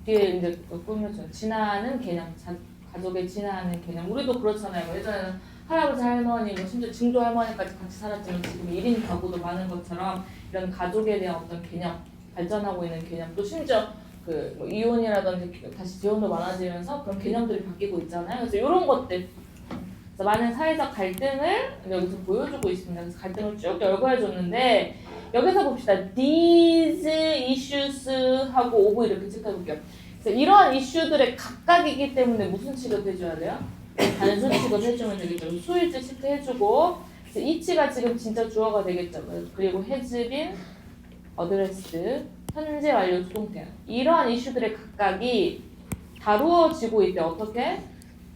뒤에 이제 꾸며줘요. 진화하는 개념, 가족의 진화하는 개념. 우리도 그렇잖아요. 뭐 예전에는 할아버지 할머니, 뭐 심지어 증조 할머니까지 같이 살았지만 지금 1인 가구도 많은 것처럼 이런 가족에 대한 어떤 개념, 발전하고 있는 개념, 또 심지어 그뭐 이혼이라든지 다시 재혼도 많아지면서 그런 개념들이 바뀌고 있잖아요. 그래서 이런 것들, 그래서 많은 사회적 갈등을 여기서 보여주고 있습니다. 그래서 갈등을 쭉 열거해줬는데 여기서 봅시다. These issues 하고 over 이렇게 체크해볼게요. 그래서 이러한 이슈들의 각각이기 때문에 무슨 취급해줘야 돼요? 단순 취급해주면 되겠죠. 수일제 체크해주고 그래서 each가 지금 진짜 주어가 되겠죠. 그리고 has been addressed 현재 완료 수동태. 이러한 이슈들의 각각이 다루어지고 있대. 어떻게?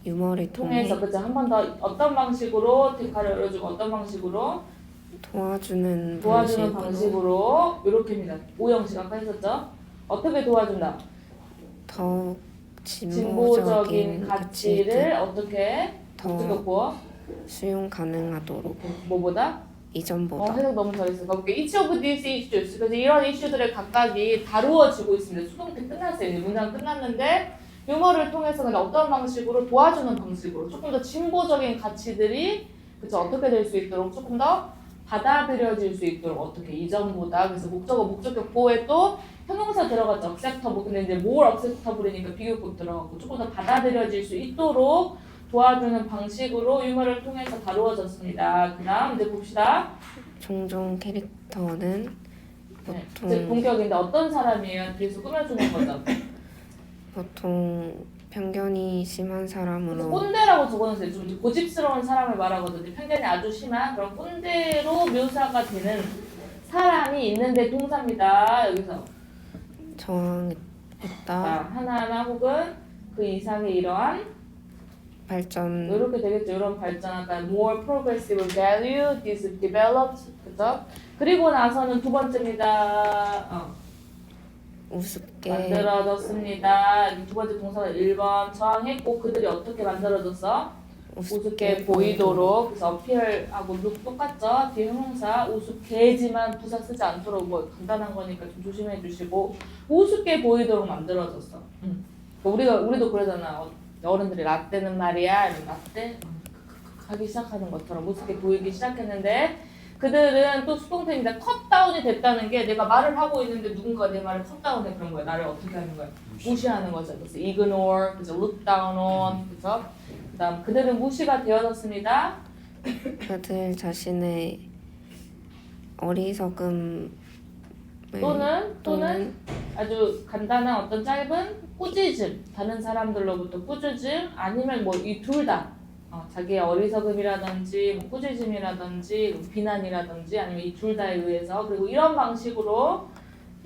유머를 통해
통해서 그죠? 한 번 더 어떤 방식으로 대가를 열어주고 어떤 방식으로
도와주는
방식으로 이렇게입니다. 오형식 아까 했었죠? 어떻게 도와준다?
더욱
진보적인 가치를 어떻게
더
놓고
수용 가능하도록.
뭐보다?
이전보다.
해석 너무 잘했어요. 가볼게요. Each of these issues. 그래서 이런 이슈들의 각각이 다루어지고 있습니다. 수동태 끝났어요. 이제 문장 끝났는데 유머를 통해서 그냥 어떤 방식으로 도와주는 방식으로 조금 더 진보적인 가치들이 그쵸 어떻게 될 수 있도록 조금 더 받아들여질 수 있도록 어떻게 이전보다. 그래서 목적어 목적격 보호에 또 형용사 들어갔죠. acceptable. 근데 이제 more acceptable이니까 비교급 들어갔고 조금 더 받아들여질 수 있도록 도와주는 방식으로 유머를 통해서 다루어졌습니다. 그 다음 이제 봅시다.
종종 캐릭터는
네,
보통
이제 본격인데 어떤 사람이에요? 뒤에서 꾸며주는 거죠.
보통 편견이 심한
그래서
사람으로
꼰대라고 적어놓으세요. 좀 이제 고집스러운 사람을 말하거든요. 편견이 아주 심한 그런 꼰대로 묘사가 되는 사람이 있는데 동사입니다. 여기서
정했다.
자, 하나하나 혹은 그 이상의 이러한
발전
이렇게 되겠죠. 이런 발전 아까 more progressive value is developed 그죠? 그리고 나서는 두 번째입니다.
우습게
만들어졌습니다. 두 번째 동사가 1번 저항했고 그들이 어떻게 만들어졌어? 우습게 보이도록. 그래서 어필하고 룩 똑같죠? 뒤에 형용사 우습게지만 부사 쓰지 않도록 뭐 간단한 거니까 좀 조심해 주시고 우습게 보이도록 만들어졌어. 우리도 그러잖아. 어른들이 라떼는 말이야. 이런 라떼 하기 시작하는 것처럼 우습게 보이기 시작했는데 그들은 또 수동태입니다. 컷다운이 됐다는 게 내가 말을 하고 있는데 누군가 내 말을 컷다운해 그런 거야. 나를 어떻게 하는 거야? 무시하는 거죠. 그래서 ignore, 그래서 look down on, 그래서 그다음 그들은 무시가 되어졌습니다.
그들 자신의 어리석음을
또는 아주 간단한 어떤 짧은 꾸짖음, 다른 사람들로부터 꾸짖음 아니면 뭐 이 둘 다 자기의 어리석음이라든지 뭐 꾸짖음이라든지 뭐 비난이라든지 아니면 이 둘 다에 의해서 그리고 이런 방식으로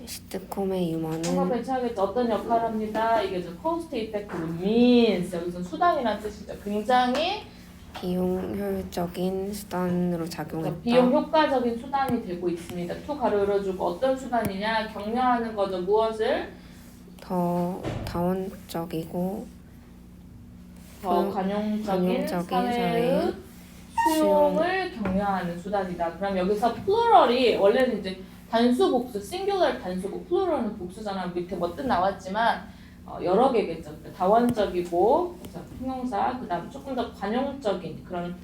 시트콤의 유머는
생각에 처하겠죠. 어떤 역할을 합니다. 이게 저 cost effective means 여기서 수단이라는 뜻이죠. 굉장히
비용효율적인 수단으로 작용했다.
비용 효과적인 수단이 되고 있습니다. 투 가로 열어주고 어떤 수단이냐 격려하는 거죠. 무엇을?
더 다원적이고
더 관용적인 사회의 수용을 격려하는 수단이다. 그럼 여기서 플루럴이 원래는 이제 단수 복수, 싱귤러 단수고 플루럴은 복수잖아. 밑에 뭐 뜻 나왔지만 여러 개겠죠. 다원적이고 형용사, 그다음 조금 더 관용적인 그런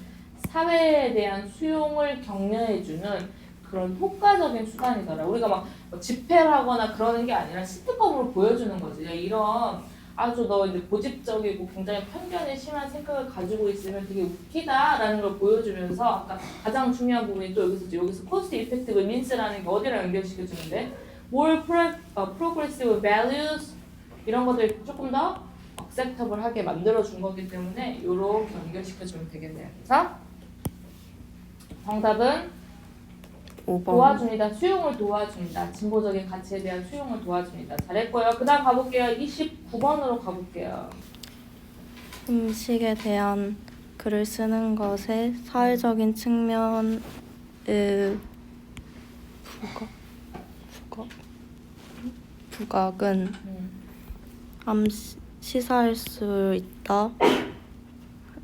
사회에 대한 수용을 격려해주는 그런 효과적인 수단이더라. 우리가 막 집회를 하거나 그러는 게 아니라 시트콤으로 보여주는 거지. 야, 이런 아주 너 이제 고집적이고 굉장히 편견이 심한 생각을 가지고 있으면 되게 웃기다라는 걸 보여주면서 아까 가장 중요한 부분이 또 여기서 cost effective means라는 게 어디랑 연결시켜주는데 more progressive values 이런 것들 조금 더 acceptable하게 만들어준 거기 때문에 이렇게 연결시켜주면 되겠네요. 그래서 정답은
5번
도와줍니다. 수용을 도와줍니다. 진보적인 가치에 대한 수용을 도와줍니다. 잘했고요. 그 다음 가볼게요. 29번으로 가볼게요.
음식에 대한 글을 쓰는 것의 사회적인 측면의 부각은 시사할 수 있다.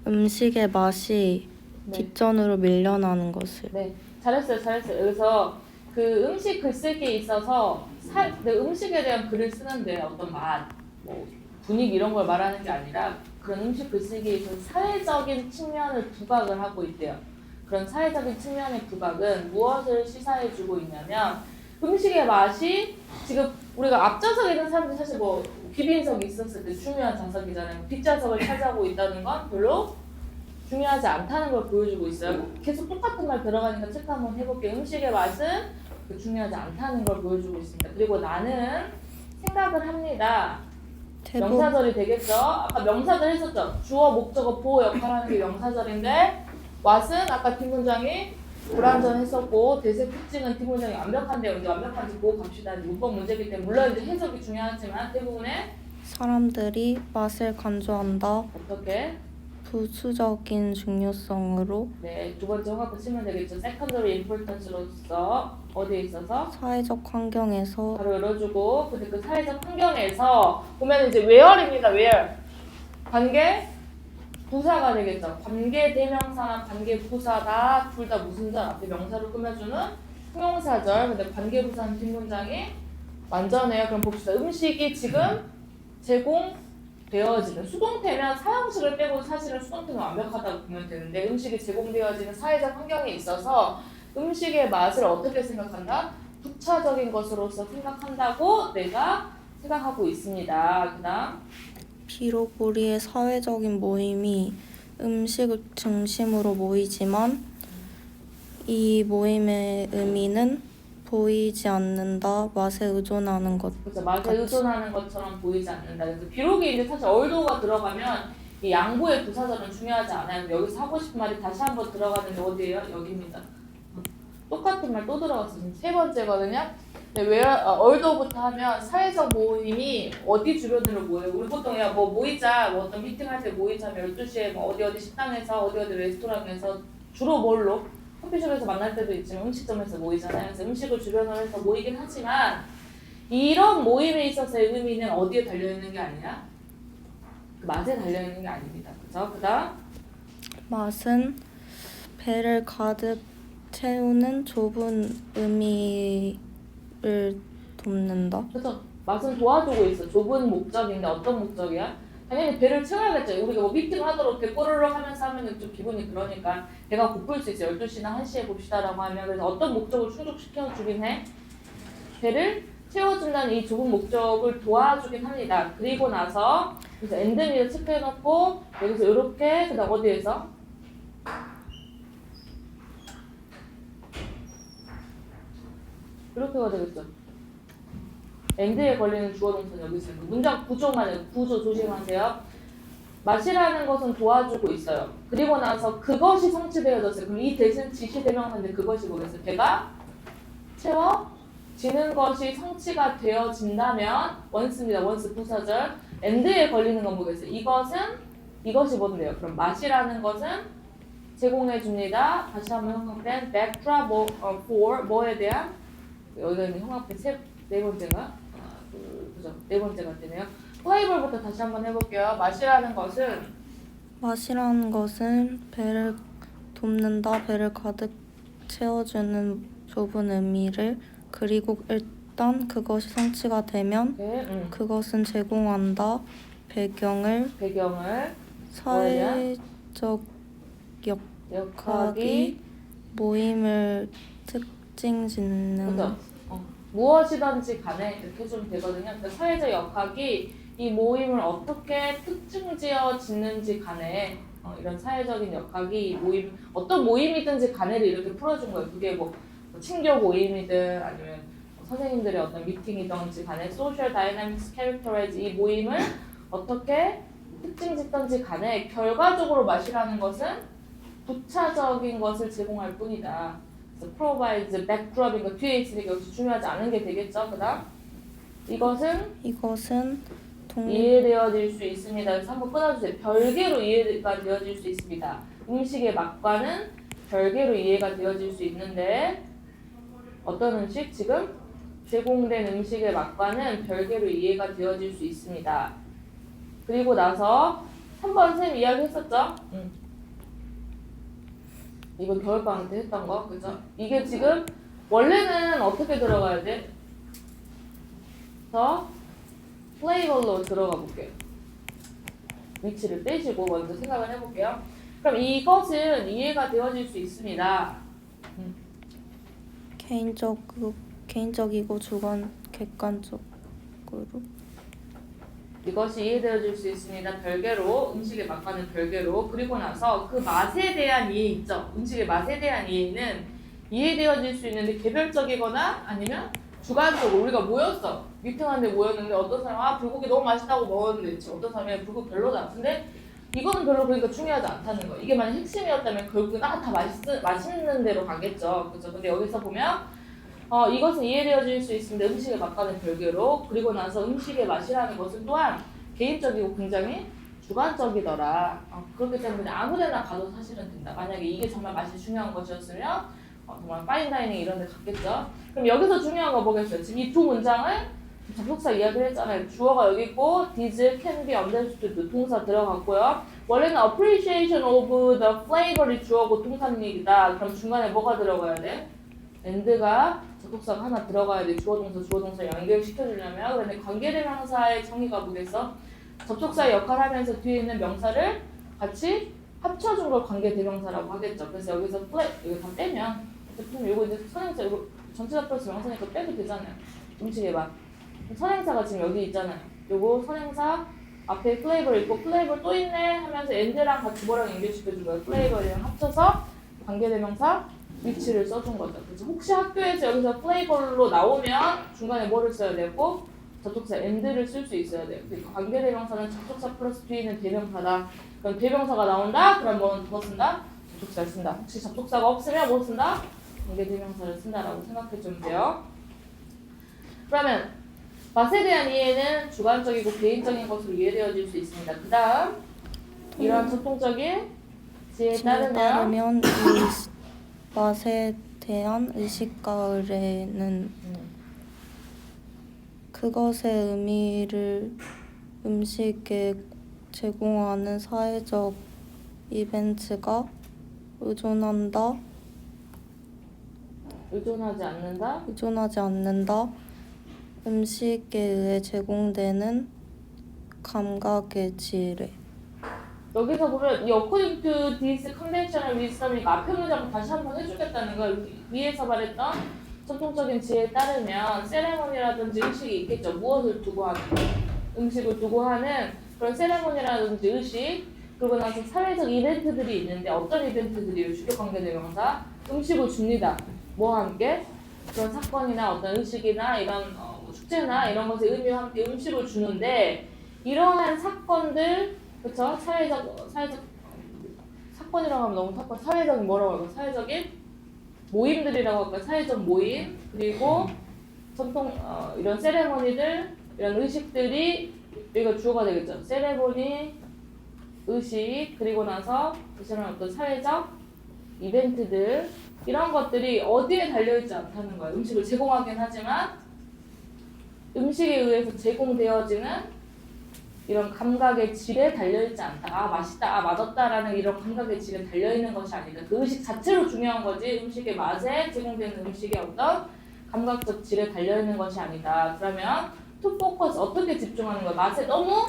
음식의 맛이
네.
뒷전으로 밀려나는 것을.
네, 잘했어요. 여기서 그 음식 글쓰기에 있어서 음식에 대한 글을 쓰는데 어떤 맛, 뭐 분위기 이런 걸 말하는 게 아니라 그런 음식 글쓰기에 있어서 사회적인 측면을 부각을 하고 있대요. 그런 사회적인 측면의 부각은 무엇을 시사해주고 있냐면 음식의 맛이 지금 우리가 앞좌석에 있는 사람들이 사실 뭐 귀빈석이 있었을 때 중요한 좌석이잖아요. 뒷좌석을 차지하고 있다는 건 별로 중요하지 않다는 걸 보여주고 있어요. 계속 똑같은 말 들어가니까 체크 한번 해볼게요. 음식의 맛은 중요하지 않다는 걸 보여주고 있습니다. 그리고 나는 생각을 합니다. 명사절이 되겠죠? 아까 명사절 했었죠? 주어, 목적어, 보호 역할하는 게 명사절인데 what은 아까 뒷문장이 불완전했었고 대세 특징은 뒷문장이 완벽한데요. 이제 완벽한지 보고 갑시다. 이제 문법 문제이기 때문에 물론 이제 해석이 중요하지만 대부분의
사람들이 맛을 간주한다.
어떻게?
부수적인 중요성으로
네, 두 번째 허가 치면 되겠죠. secondary importance로서 어디에 있어서
사회적 환경에서
바로 열어주고 근데 그 사회적 환경에서 보면 이제 where입니다. where 관계 부사가 되겠죠. 관계 대명사나 관계 부사다 둘 다 무슨 절 앞에 명사를 꾸며주는 형용사절. 근데 관계 부사는 뒷문장이 완전해요. 그럼 봅시다. 음식이 지금 제공되어지는 수동태면 사형식을 빼고 사실은 수동태는 완벽하다고 보면 되는데 음식이 제공되어지는 사회적 환경에 있어서 음식의 맛을 어떻게 생각한다? 부차적인 것으로서 생각한다고 내가 생각하고 있습니다. 그 다음
비록 우리의 사회적인 모임이 음식을 중심으로 모이지만 이 모임의 의미는 보이지 않는다. 맛에 의존하는 것.
그래서 맛에
같이.
의존하는 것처럼 보이지 않는다. 그래서 비록 이제 사실 얼도가 들어가면 이 양보의 부사절은 중요하지 않아요. 근데 여기서 하고 싶은 말이 다시 한번 들어가는데 어디예요? 여기입니다. 똑같은 말 또 들어갔어. 지금 세 번째거든요. 근데 얼도부터 하면 사회적 모임이 어디 주변으로 모여요? 우리 보통 야 뭐 모이자, 뭐 어떤 미팅 할 때 모이자, 12시에 뭐 어디 식당에서 어디 레스토랑에서 주로 뭘로? 커피숍에서 만날 때도 있지만 음식점에서 모이잖아요. 그래서 음식을 주변으로 해서 모이긴 하지만 이런 모임에 있어서의 의미는 어디에 달려있는 게 아니야? 그 맛에 달려있는 게 아닙니다. 그죠? 그 다음
맛은 배를 가득 채우는 좁은 의미를 돕는다.
그래서 맛은 도와주고 있어. 좁은 목적인데 어떤 목적이야? 당연히 배를 채워야겠죠. 우리가 뭐 미팅 하도록 배 꼬르륵 하면서 하면 좀 기분이 그러니까 배가 고플 수 있어요. 12시나 1시에 봅시다라고 하면 그래서 어떤 목적을 충족시켜 주긴 해. 배를 채워준다는 이 좁은 목적을 도와주긴 합니다. 그리고 나서 그래서 엔드미를 체크해놓고 여기서 이렇게 그다음 어디에서 이렇게가 되겠죠. 엔드에 걸리는 주어 동사는 여기 있어요. 문장 구조만 구조 조심하세요. 맛이라는 것은 도와주고 있어요. 그리고 나서 그것이 성취되어졌어요. 그럼 이 대신 지시대명사인데 그것이 뭐겠어요? 배가 채워지는 것이 성취가 되어진다면 원스입니다. 원스 부사절. 엔드에 걸리는 건 뭐겠어요? 이것이 뭔데요? 그럼 맛이라는 것은 제공해 줍니다. 다시 한번 형광펜 backdrop for 뭐에 대한 여기가 있는 형광펜 네 번째가 그죠? 네 번째가 되네요. 플레이볼부터 다시 한번 해볼게요. 맛이라는 것은
배를 돕는다. 배를 가득 채워주는 좁은 의미를 그리고 일단 그것이 성취가 되면 그것은 제공한다. 배경을 사회적 역학이 모임을 특징 짓는
그죠? 무엇이든지 간에 이렇게 해주면 되거든요. 그러니까 사회적 역학이 이 모임을 어떻게 특징지어 짓는지 간에 이런 사회적인 역학이 이 모임 어떤 모임이든지 간에를 이렇게 풀어준 거예요. 그게 뭐 친교 모임이든 아니면 선생님들의 어떤 미팅이든지 간에 소셜 다이내믹스 캐릭터라이즈 이 모임을 어떻게 특징짓든지 간에 결과적으로 맛이라는 것은 부차적인 것을 제공할 뿐이다. 그래서 provides backdrop인 거 뒤에 있으니까 역시 중요하지 않은 게 되겠죠. 그 다음 이것은 이해되어질 수 있습니다. 그래서 한번 끊어주세요. 별개로 이해가 되어질 수 있습니다. 음식의 맛과는 별개로 이해가 되어질 수 있는데 어떤 음식? 지금 제공된 음식의 맛과는 별개로 이해가 되어질 수 있습니다. 그리고 나서 3번 쌤 이야기 했었죠? 이번 겨울방학 때 했던 거, 그죠? 이게 지금 원래는 어떻게 들어가야 돼? 플레이볼로 들어가 볼게요. 위치를 빼시고 먼저 생각을 해볼게요. 그럼 이것은 이해가 되어질 수 있습니다.
개인적이고 객관적으로
이것이 이해되어질 수 있습니다. 별개로 음식의 맛과는 별개로 그리고 나서 그 맛에 대한 이해 있죠. 음식의 맛에 대한 이해는 이해되어질 수 있는데 개별적이거나 아니면 주관적으로 우리가 모였어. 미팅하는데 모였는데 어떤 사람은 불고기 너무 맛있다고 먹었는데 어떤 사람이 불고기 별로다. 근데 이거는 별로 그러니까 중요하지 않다는 거. 이게 만약 핵심이었다면 결국은 다 맛있는 대로 가겠죠. 그죠? 근데 여기서 보면 이것은 이해되어질 수 있습니다. 음식의 맛과는 별개로 그리고 나서 음식의 맛이라는 것은 또한 개인적이고 굉장히 주관적이더라. 그렇기 때문에 아무데나 가도 사실은 된다. 만약에 이게 정말 맛이 중요한 것이었으면 정말 파인다이닝 이런 데 갔겠죠. 그럼 여기서 중요한 거 뭐겠어요? 지금 이 두 문장을 접속사 이야기를 했잖아요. 주어가 여기 있고 these can be understood 동사 들어갔고요. 원래는 appreciation of the flavor이 주어고 동사는 얘기다. 그럼 중간에 뭐가 들어가야 돼? and가 접속사가 하나 들어가야 돼. 주어 동사 연결시켜주려면. 그런데 관계대명사의 정의가 뭐겠어? 접속사의 역할을 하면서 뒤에 있는 명사를 같이 합쳐준 걸 관계대명사라고 하겠죠. 그래서 여기서 이거 다 빼면 이거 이제 선행사 이거 전체적 플러스 명사니까 빼도 되잖아요. 음식의 맛. 선행사가 지금 여기 있잖아요. 요거 선행사 앞에 플레이버를 있고 플레이버 또 있네 하면서 and랑 같이 뭐랑 연결시켜준 거예요. 플레이버랑 합쳐서 관계대명사 위치를 써준 거죠. 그래서 혹시 학교에서 여기서 플레이버로 나오면 중간에 뭐를 써야 되고 접속사 and를 쓸 수 있어야 돼요. 그러니까 관계대명사는 접속사 플러스 뒤에 있는 대명사다. 그럼 대명사가 나온다? 그럼 뭐는 더 쓴다? 접속사를 쓴다. 혹시 접속사가 없으면 뭐 쓴다? 관계대명사를 쓴다라고 생각해 주면 돼요. 그러면 맛에 대한 이해는 주관적이고 개인적인 것으로 이해되어질 수 있습니다. 그 다음 이러한 전통적인 지혜에 따르면
이 맛에 대한 의식과 의뢰는 그것의 의미를 음식에 제공하는 사회적 이벤트가 의존하지 않는다. 음식에 의해 제공되는 감각의 지뢰.
여기서 보면 이 according to this conventional wisdom이니까 앞에 문장을 다시 한번 해주겠다는 걸 위에서 말했던 전통적인 지혜에 따르면 세레모니라든지 의식이 있겠죠. 무엇을 두고 하는 음식을 두고 하는 그런 세레모니라든지 의식 그리고 나서 사회적 이벤트들이 있는데 어떤 이벤트들이에요? 주격관계대명사 음식을 줍니다. 뭐와 함께? 그런 사건이나 어떤 의식이나 이런 축제나 이런 것의 의미와 함께 음식을 주는데 이러한 사건들 그렇죠? 사회적 사건이라고 하면 너무 사회적인 뭐라고 할까? 사회적인 모임들이라고 할까? 사회적 모임 그리고 전통 이런 세레머니들 이런 의식들이 여기가 주어가 되겠죠. 세레모니 의식 그리고 나서 그 사람 어떤 사회적 이벤트들 이런 것들이 어디에 달려있지 않다는 거예요. 음식을 제공하긴 하지만 음식에 의해서 제공되어지는 이런 감각의 질에 달려있지 않다. 아 맛있다, 아 맛없다라는 이런 감각의 질에 달려있는 것이 아니다. 그 음식 자체로 중요한 거지 음식의 맛에 제공되는 음식의 어떤 감각적 질에 달려있는 것이 아니다. 그러면 to focus 어떻게 집중하는 거야? 맛에 너무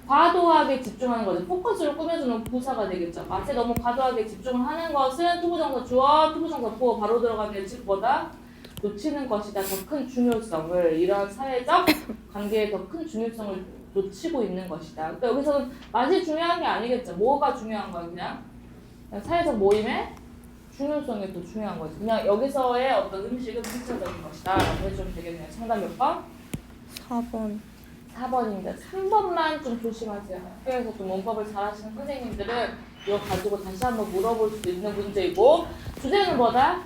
과도하게 집중하는 거죠. 포커스를 꾸며주는 부사가 되겠죠. 맛에 너무 과도하게 집중을 하는 것은 투부정사 주어, 투부정사 보어 바로 들어가는 예측보다 놓치는 것이다. 더 큰 중요성을 이러한 사회적 관계에 더 큰 중요성을 놓치고 있는 것이다. 그러니까 여기서는 맛이 중요한 게 아니겠죠. 뭐가 중요한 거야 그냥 사회적 모임의 중요성이 더 중요한 거지. 그냥 여기서의 어떤 음식은 필수적인 것이다. 라고 해주면 되겠네요. 정답 몇 번?
4번.
4번입니다. 3번만 좀 조심하세요. 학교에서 좀 문법을 잘하시는 선생님들은 이거 가지고 다시 한번 물어볼 수도 있는 문제이고 주제는 뭐다?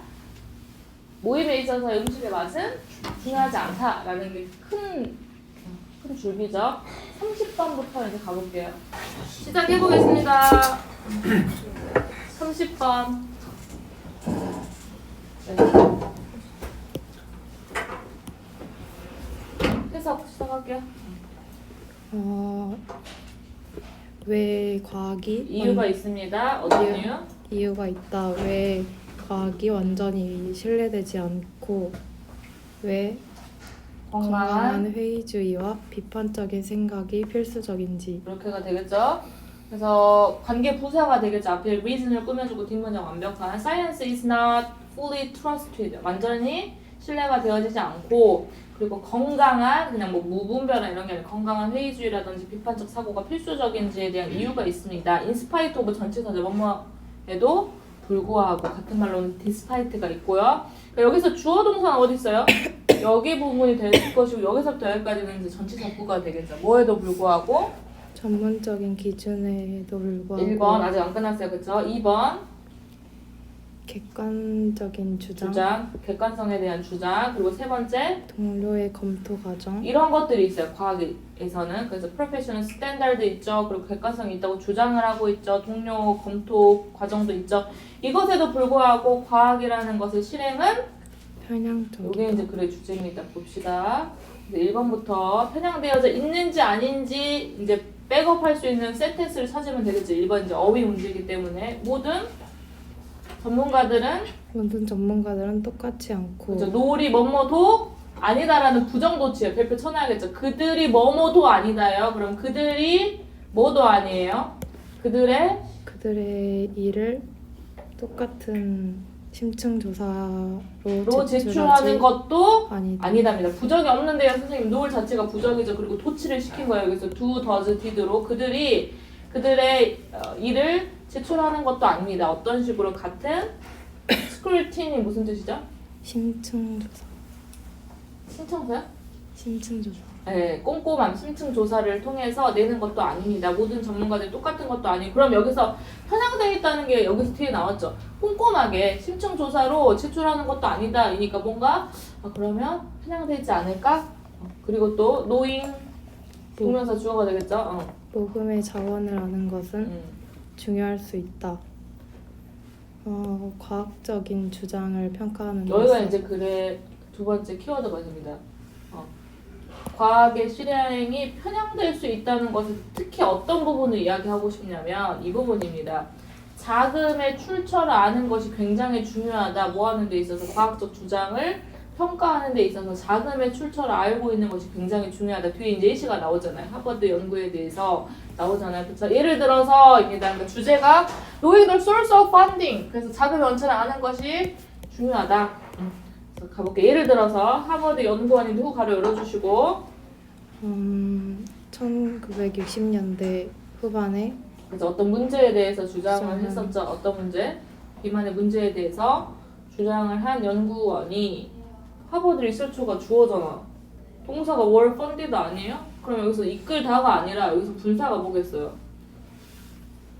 모임에 있어서 음식의 맛은 중요하지 않다라는 게 큰 줄기죠. 30번부터 이제 가볼게요. 시작해보겠습니다. 30번. 네. 해석 시작할게요.
왜 과학이
이유가 있습니다. 어떤 이유?
이유가 있다. 왜 과학이 완전히 신뢰되지 않고 왜 건강한 회의주의와 비판적인 생각이 필수적인지.
이렇게가 되겠죠. 그래서 관계 부사가 되겠죠. 앞에 reason을 꾸며주고 뒷문장 완벽한 Science is not fully trusted. 완전히 신뢰가 되어지지 않고 그리고 건강한 그냥 뭐 무분별한 이런 게 아니라 건강한 회의주의라든지 비판적 사고가 필수적인지에 대한 이유가 있습니다. In spite of 전치사죠. 뭐뭐에도 불구하고 같은 말로는 despite가 있고요. 그러니까 여기서 주어 동사는 어디 있어요? 여기 부분이 될 것이고 여기서부터 여기까지는 이제 전치사구가 되겠죠. 뭐에도 불구하고
전문적인 기준에도 불구하고
1번 아직 안 끝났어요. 그렇죠? 2번
객관적인
주장, 객관성에 대한 주장 그리고 세 번째
동료의 검토 과정
이런 것들이 있어요. 과학에서는 그래서 프로페셔널 스탠다드 있죠. 그리고 객관성이 있다고 주장을 하고 있죠. 동료 검토 과정도 있죠. 이것에도 불구하고 과학이라는 것의 실행은
편향적.
이게 이제 글의 주제입니다. 봅시다. 1번부터 편향되어져 있는지 아닌지 이제 백업할 수 있는 센텐스를 찾으면 되겠죠. 1번 이제 어휘 문제이기 때문에 모든 전문가들은 똑같지 않고
그렇죠.
놀이 뭐뭐도 아니다라는 부정도치예요. 별표 쳐놔야겠죠. 그들이 뭐뭐도 아니다요. 그럼 그들이 뭐도 아니에요. 그들의
일을 똑같은 심층 조사로
로 제출하는 것도
아니다.
아니답니다. 부적이 없는데요, 선생님. 노을 자체가 부적이죠. 그리고 도치를 시킨 거예요. 그래서 do, does, did로 그들의 일을 제출하는 것도 아닙니다. 어떤 식으로 같은 스크루티니 무슨 뜻이죠?
심층 조사.
신청서요?
심층 조사.
네, 꼼꼼한 심층 조사를 통해서 내는 것도 아닙니다. 모든 전문가들이 똑같은 것도 아니고 그럼 여기서 편향되어 있다는 게 여기서 뒤에 나왔죠. 꼼꼼하게 심층 조사로 제출하는 것도 아니다. 이니까 뭔가 그러면 편향되어 있지 않을까? 그리고 또 노잉 동명사 주어가 되겠죠.
모금의 자원을 아는 것은 중요할 수 있다. 과학적인 주장을 평가하는
여기가
것은
이제 글의 두 번째 키워드 버전입니다. 과학의 실행이 편향될 수 있다는 것을 특히 어떤 부분을 이야기하고 싶냐면 이 부분입니다. 자금의 출처를 아는 것이 굉장히 중요하다. 뭐 하는 데 있어서 과학적 주장을 평가하는 데 있어서 자금의 출처를 알고 있는 것이 굉장히 중요하다. 뒤에 이제 예시가 나오잖아요. 하버드 연구에 대해서 나오잖아요. 그렇죠? 예를 들어서입니다. 그러니까 주제가 Knowing the source of funding. 그래서 자금의 원천을 아는 것이 중요하다. 그래서 가볼게요. 예를 들어서 하버드 연구원이 누구 가로 열어주시고
1960년대 후반에
그래서 어떤 문제에 대해서 주장을
주장을.
했었죠. 어떤 문제? 비만의 문제에 대해서 주장을 한 연구원이 하버드 리서처가 주어잖아. 동사가 were funded 아니에요? 그럼 여기서 이끌다가 아니라 여기서 분사가 뭐겠어요?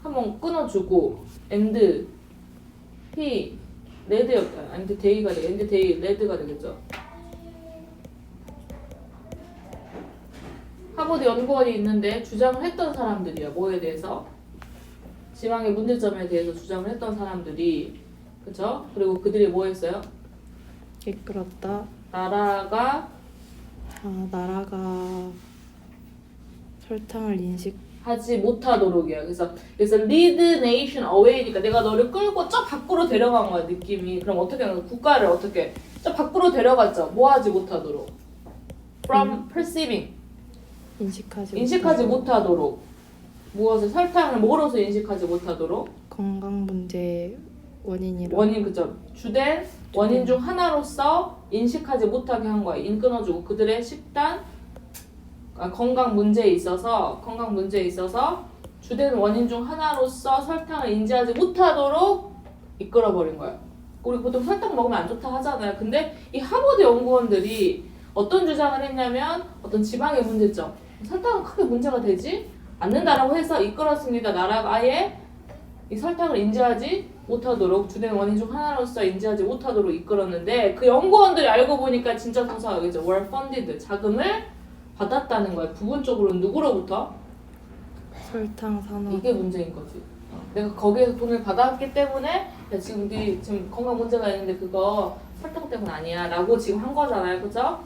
한번 끊어주고 and he 레드였다. 아니 데이가 돼. and 데이 레드가 되겠죠. 하버드 연구원이 있는데 주장을 했던 사람들이야. 뭐에 대해서? 지방의 문제점에 대해서 주장을 했던 사람들이 그쵸? 그리고 그들이 뭐 했어요?
이끌었다.
나라가
나라가 설탕을
하지 못하도록이야. 그래서 lead nation away니까 내가 너를 끌고 저 밖으로 데려간 거야 느낌이. 그럼 어떻게 하는 거야? 국가를 어떻게 저 밖으로 데려갔죠. 뭐 하지 못하도록. From perceiving 인식하지 못하도록. 무엇을 설탕을 뭐로서 인식하지 못하도록.
건강 문제의 원인이라.
원인 그죠. 주된 원인 중 하나로서 인식하지 못하게 한 거야. 인 끊어주고 그들의 식단 건강 문제에 있어서 주된 원인 중 하나로서 설탕을 인지하지 못하도록 이끌어버린 거야. 우리 보통 설탕 먹으면 안 좋다 하잖아요. 근데 이 하버드 연구원들이 어떤 주장을 했냐면 어떤 지방의 문제점 설탕은 크게 문제가 되지 않는다라고 해서 이끌었습니다. 나라가 아예 이 설탕을 인지하지 못하도록 주된 원인 중 하나로서 인지하지 못하도록 이끌었는데 그 연구원들이 알고 보니까 진짜 동사가 여기죠. were funded 자금을 받았다는 거야. 부분적으로 누구로부터?
설탕 산업.
이게 문제인 거지. 내가 거기에서 돈을 받았기 때문에 야, 지금 네 지금 건강 문제가 있는데 그거 설탕 때문 아니야 라고 지금 한 거잖아요. 그죠?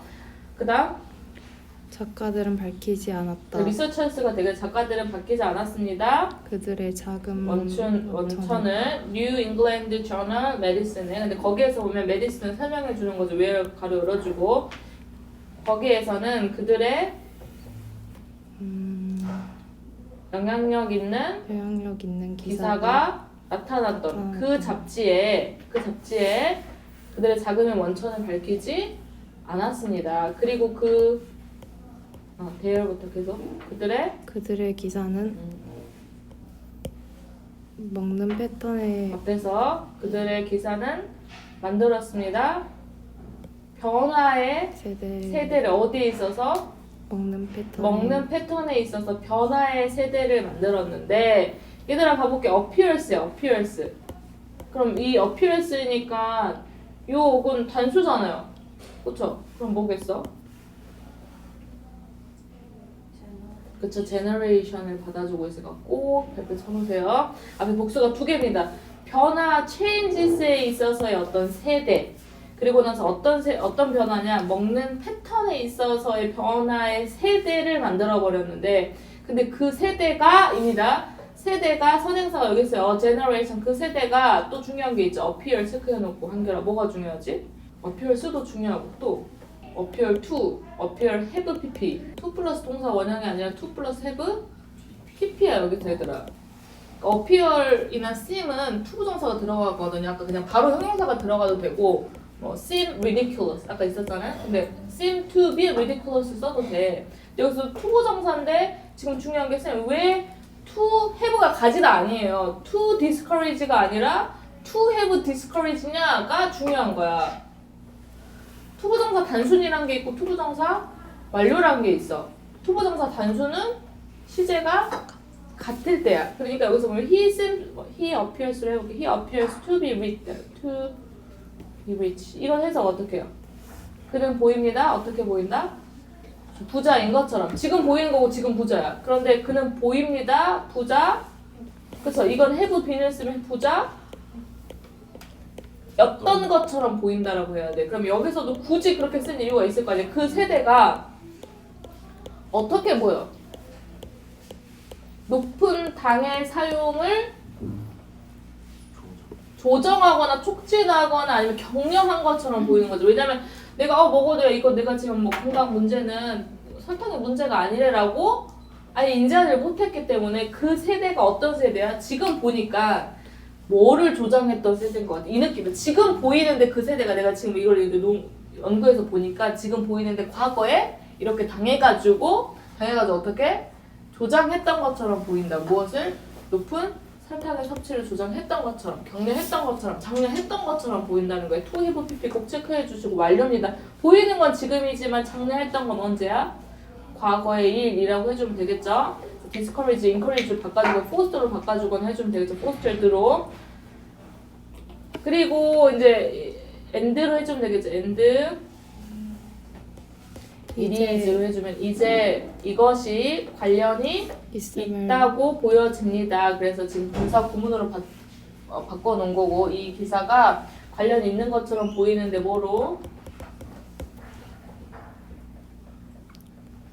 그 다음
작가들은 밝히지 않았다.
리서처스가 되게 작가들은 밝히지 않았습니다.
그들의 자금
원천을 New England Journal Medicine에 근데 거기에서 보면 메디슨을 설명해 주는 거죠. 왜 가로 열어주고 거기에서는 그들의 영향력 있는 기사가 나타났던 그 잡지에 그들의 자금의 원천을 밝히지 않았습니다. 그리고 대열부터 계속
그들의 기사는 먹는 패턴의
앞에서 그들의 기사는 만들었습니다. 변화의 세대를 어디에 있어서 먹는 패턴에 있어서 변화의 세대를 만들었는데 얘들아 가볼게. appearance야. appearance. 그럼 이 appearance니까 요건 단수잖아요. 그쵸? 그럼 뭐겠어? 그쵸? generation을 받아주고 있으니까 꼭 별표 쳐놓으세요. 앞에 복수가 두 개입니다. 변화 changes에 있어서의 어떤 세대 그리고 나서 어떤 변화냐 먹는 패턴에 있어서의 변화의 세대를 만들어 버렸는데 근데 그 세대가입니다. 세대가 선행사가 여기 있어요. generation 그 세대가 또 중요한 게 있죠. appear 체크해놓고 한결아 뭐가 중요하지? appear도 중요하고 또 appear to, appear have pp 2 플러스 동사 원형이 아니라 2 플러스 have pp야 여기서 얘들아. appear이나 seem은 투부정사가 들어가거든요. 아까 그냥 바로 형용사가 들어가도 되고 뭐 seem ridiculous 아까 있었잖아요. 근데 seem to be ridiculous 써도 돼. 여기서 투부정사인데 지금 중요한 게 왜 to have가 가지가 아니에요. to discourage가 아니라 to have discourage냐가 중요한 거야. 투부정사 단순이란 게 있고 투부정사 완료란 게 있어. 투부정사 단수는 시제가 같을 때야. 그러니까 여기서 보면 he appears를 해볼게. he appears to be rich. 이런 해석 어떻게 해요? 그는 보입니다. 어떻게 보인다? 부자인 것처럼. 지금 보이는 거고 지금 부자야. 그런데 그는 보입니다. 부자. 그쵸? 이건 have been을 쓰면 부자. 였던 것처럼 보인다라고 해야 돼. 그럼 여기서도 굳이 그렇게 쓴 이유가 있을 거 아니야. 그 세대가 어떻게 보여? 높은 당의 사용을 조정하거나 촉진하거나 아니면 격려한 것처럼 보이는 거죠. 왜냐면 내가 먹어도 돼. 이거 내가 지금 뭐 건강 문제는 설탕의 문제가 아니래라고 아예 인지하지 못했기 때문에 그 세대가 어떤 세대야? 지금 보니까 뭐를 조장했던 세대인 것 같아. 이 느낌은 지금 보이는데 그 세대가 내가 지금 이걸 연구해서 보니까 지금 보이는데 과거에 이렇게 당해가지고 어떻게 조장했던 것처럼 보인다. 무엇을? 높은 설탕의 섭취를 조장했던 것처럼, 격려했던 것처럼, 장려했던 것처럼 보인다는 거예요. to have pp 꼭 체크해 주시고 완료입니다. 보이는 건 지금이지만 장려했던 건 언제야? 과거의 일이라고 해주면 되겠죠. discourage, encourage를 바꿔주고 foster로 바꿔주거나 해주면 되겠죠. fostered로. 그리고 이제 and로 해주면 되겠죠. and 이리즈로 해주면 이제 이것이 관련이 있다고 보여집니다. 그래서 지금 분사 구문으로 바꿔놓은 거고 이 기사가 관련이 있는 것처럼 보이는데 뭐로?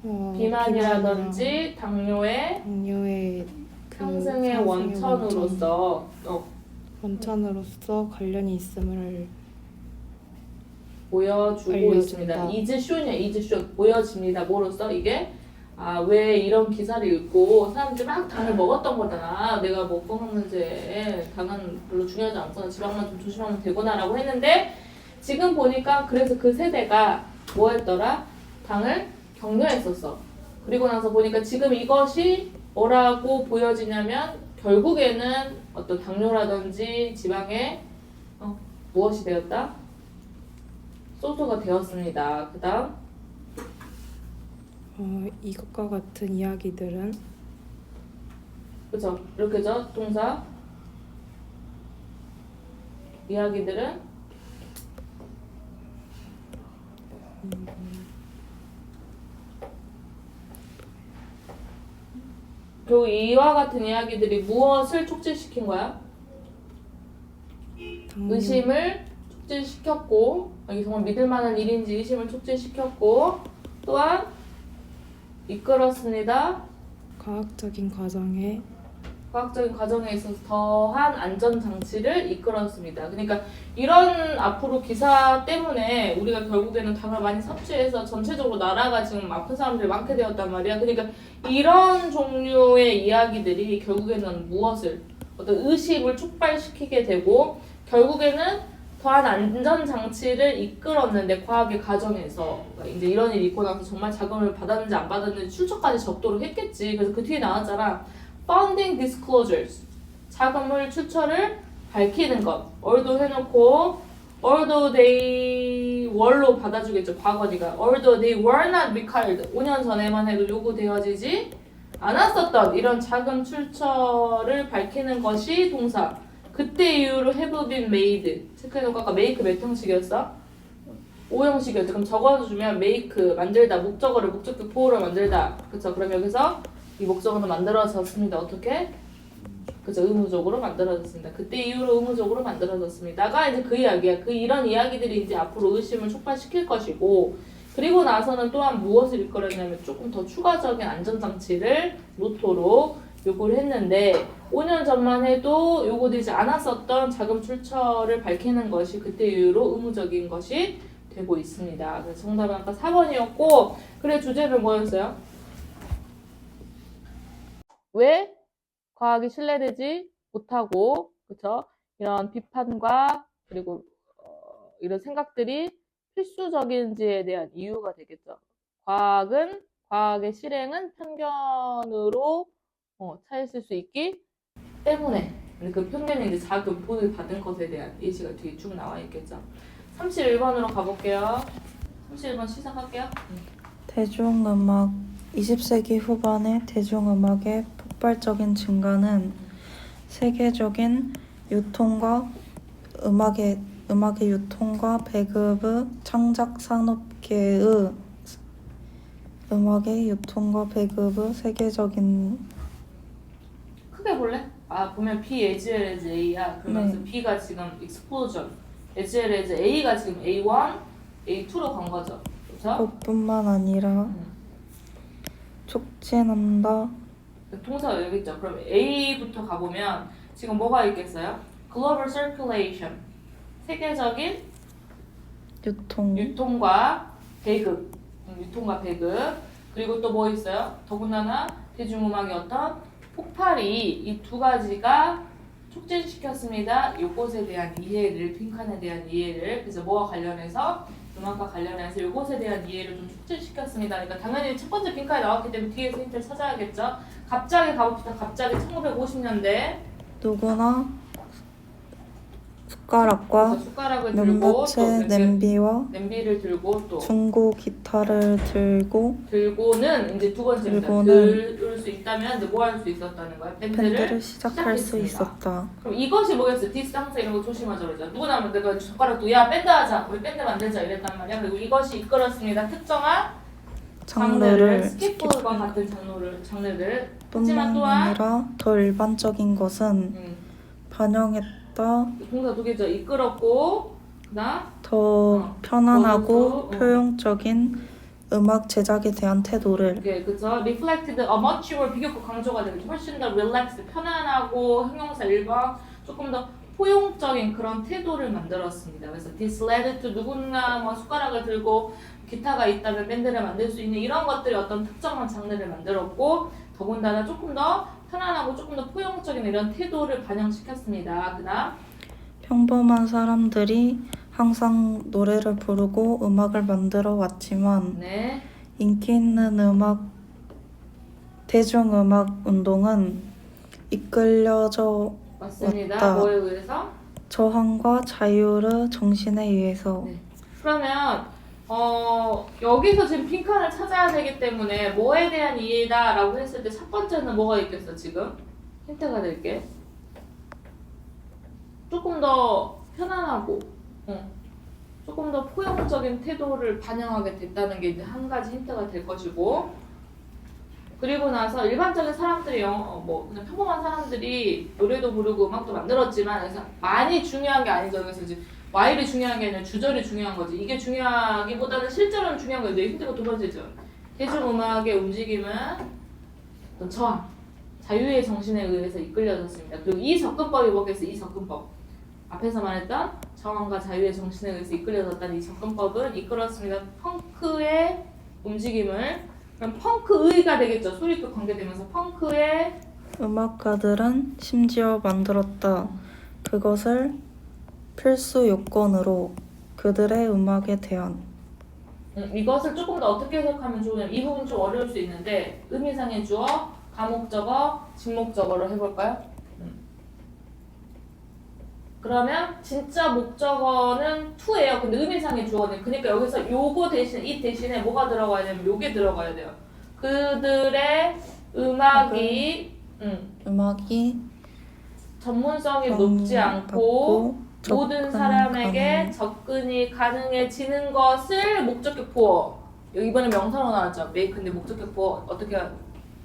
비만이라든지 당뇨의
그
상승의 원천으로서
원천으로서 관련이 있음을
보여주고
알려준다.
있습니다. is shown이야, is shown. 보여집니다. 뭐로써? 이게 왜 이런 기사를 읽고 사람들이 막 당을 먹었던 거잖아. 내가 뭐 건강 문제 당은 별로 중요하지 않구나. 지방만 좀 조심하면 되구나라고 했는데 지금 보니까 그래서 그 세대가 뭐 했더라? 당을 격려했었어. 그리고 나서 보니까 지금 이것이 뭐라고 보여지냐면 결국에는 어떤 당뇨라든지 지방에 무엇이 되었다? 소스가 되었습니다. 그 다음
이것과 같은 이야기들은
그쵸? 이렇게죠? 동사 이야기들은 그리고 이와 같은 이야기들이 무엇을 촉진시킨 거야? 의심을 촉진시켰고 이게 정말 믿을 만한 일인지 의심을 촉진시켰고 또한 이끌었습니다.
과학적인 과정에
있어서 더한 안전장치를 이끌었습니다. 그러니까 이런 앞으로 기사 때문에 우리가 결국에는 당을 많이 섭취해서 전체적으로 나라가 지금 아픈 사람들이 많게 되었단 말이야. 그러니까 이런 종류의 이야기들이 결국에는 무엇을? 어떤 의식을 촉발시키게 되고 결국에는 더한 안전장치를 이끌었는데 과학의 과정에서 이제 이런 일이 있고 나서 정말 자금을 받았는지 안 받았는지 출처까지 적도록 했겠지. 그래서 그 뒤에 나왔잖아. Funding disclosures. 자금을 출처를 밝히는 것. although 해놓고 although they were로 받아주겠죠. 과거니까. although they were not required. 5년 전에만 해도 요구되어지지 않았었던 이런 자금 출처를 밝히는 것이 동사. 그때 이후로 have been made. 체크해놓고 아까 make 몇 형식이었어? 5형식이었죠. 그럼 적어주면 make 만들다. 목적어를 목적격 보호를 만들다. 그쵸? 그럼 여기서 이 목적어는 만들어졌습니다. 어떻게? 그죠? 의무적으로 만들어졌습니다. 그때 이후로 의무적으로 만들어졌습니다가 이제 그 이야기야. 이런 이야기들이 이제 앞으로 의심을 촉발시킬 것이고 그리고 나서는 또한 무엇을 이끌었냐면 조금 더 추가적인 안전장치를 놓도록 요구를 했는데 5년 전만 해도 요구되지 않았었던 자금 출처를 밝히는 것이 그때 이후로 의무적인 것이 되고 있습니다. 그래서 정답은 아까 4번이었고 그래 주제는 뭐였어요? 왜 과학이 신뢰되지 못하고, 그쵸? 이런 비판과 그리고 이런 생각들이 필수적인지에 대한 이유가 되겠죠. 과학의 실행은 편견으로 차있을 수 있기 때문에 그 편견이 이제 자극을 받은 것에 대한 예시가 뒤에 쭉 나와 있겠죠. 31번으로 가볼게요. 31번 시작할게요.
대중음악 20세기 후반의 대중음악의 폭발적인 증가는 세계적인 유통과 음악의 유통과 배급의 창작 산업계의 음악의 유통과 배급의 세계적인
크게 볼래? 보면 B as well as A야. 그러면서
네.
B가 지금 explosion, as well as A가 지금 A1, A2로 간 거죠. 그렇죠?
그뿐만 아니라 촉진한다.
동사가 여기 있죠. 그럼 A부터 가보면 지금 뭐가 있겠어요? global circulation, 세계적인 유통과 배급, 그리고 또 뭐 있어요? 더군다나 대중음악의 어떤 폭발이 이 두 가지가 촉진시켰습니다. 이것에 대한 이해를, 빈칸에 대한 이해를, 그래서 뭐와 관련해서 음악과 관련해서 이것에 대한 이해를 좀 촉진시켰습니다. 그러니까 당연히 첫 번째 빈칸에 나왔기 때문에 뒤에서 힌트를 찾아야겠죠. 갑자기 가봅시다. 갑자기 1950년대
누구나 숟가락과
숟가락을 들고
몇몇의
냄비를 들고 또
중고 기타를
들고는 이제 두 번째입니다.
들고는
들 수 있다면 이제 뭐 할 수 있었다는 거야?
밴드를 시작할 수
시작했습니다.
있었다.
그럼 이것이 뭐겠어? 디스 항상 이런 거 조심하자 그러죠. 누구나 내가 젓가락도 야 밴드 하자, 우리 밴드 만들자 이랬단 말이야. 그리고 이것이 이끌었습니다. 특정한 장르를 스킵과 같은 장르를 하지만
뿐만
또한
아니라 더 일반적인 것은 반영했다.
동사 두 개죠. 이끌었고 그다음
더 편안하고
bonus,
포용적인 음악 제작에 대한 태도를
네, 그죠. reflected a much more 비교급 강조가 되겠죠. 훨씬 더 relaxed, 편안하고 형용사 1번 조금 더 포용적인 그런 태도를 만들었습니다. 그래서 this led to 누구나 뭐 숟가락을 들고 기타가 있다면 밴드를 만들 수 있는 이런 것들이 어떤 특정한 장르를 만들었고 더군다나 조금 더 편안하고 조금 더 포용적인 이런 태도를 반영시켰습니다. 그다음
평범한 사람들이 항상 노래를 부르고 음악을 만들어 왔지만
네.
인기 있는 대중음악 운동은 이끌려져
맞습니다.
왔다.
뭐에 의해서?
저항과 자유의 정신에 의해서
네. 그러면 여기서 지금 빈칸을 찾아야 되기 때문에 뭐에 대한 이해다라고 했을 때 첫 번째는 뭐가 있겠어 지금? 힌트가 될게. 조금 더 편안하고 조금 더 포용적인 태도를 반영하게 됐다는 게 이제 한 가지 힌트가 될 것이고 그리고 나서 일반적인 사람들이 그냥 평범한 사람들이 노래도 부르고 음악도 만들었지만 그래서 많이 중요한 게 아니죠. 그래서 이제 와일이 중요한 게 아니라 주절이 중요한 거지. 이게 중요하기보다는 실제로는 중요한 거예요. 내 힌트가 두 번째죠. 대중음악의 움직임은 어떤 저항, 자유의 정신에 의해서 이끌려졌습니다. 그리고 이 접근법이 뭐겠어? 이 접근법. 앞에서 말했던 저항과 자유의 정신에 의해서 이끌려졌다는 이 접근법은 이끌었습니다. 펑크의 움직임을 그럼 펑크의가 되겠죠. 소리도 관계되면서 펑크의
음악가들은 심지어 만들었다. 그것을 필수 요건으로 그들의 음악에 대한
이것을 조금 더 어떻게 해석하면 좋으냐면 이 부분 좀 어려울 수 있는데 의미상의 주어, 가목적어, 직목적어로 해볼까요? 그러면 진짜 목적어는 to예요. 근데 의미상의 주어는 그러니까 여기서 요거 대신 이 대신에 뭐가 들어가야 되면 요게 들어가야 돼요. 그들의 음악이 전문성이 높지 않고 모든 사람에게 접근이 가능해지는 것을 목적격 보어. 이번에 명사로 나왔죠. 메이크인데 목적격 보어 어떻게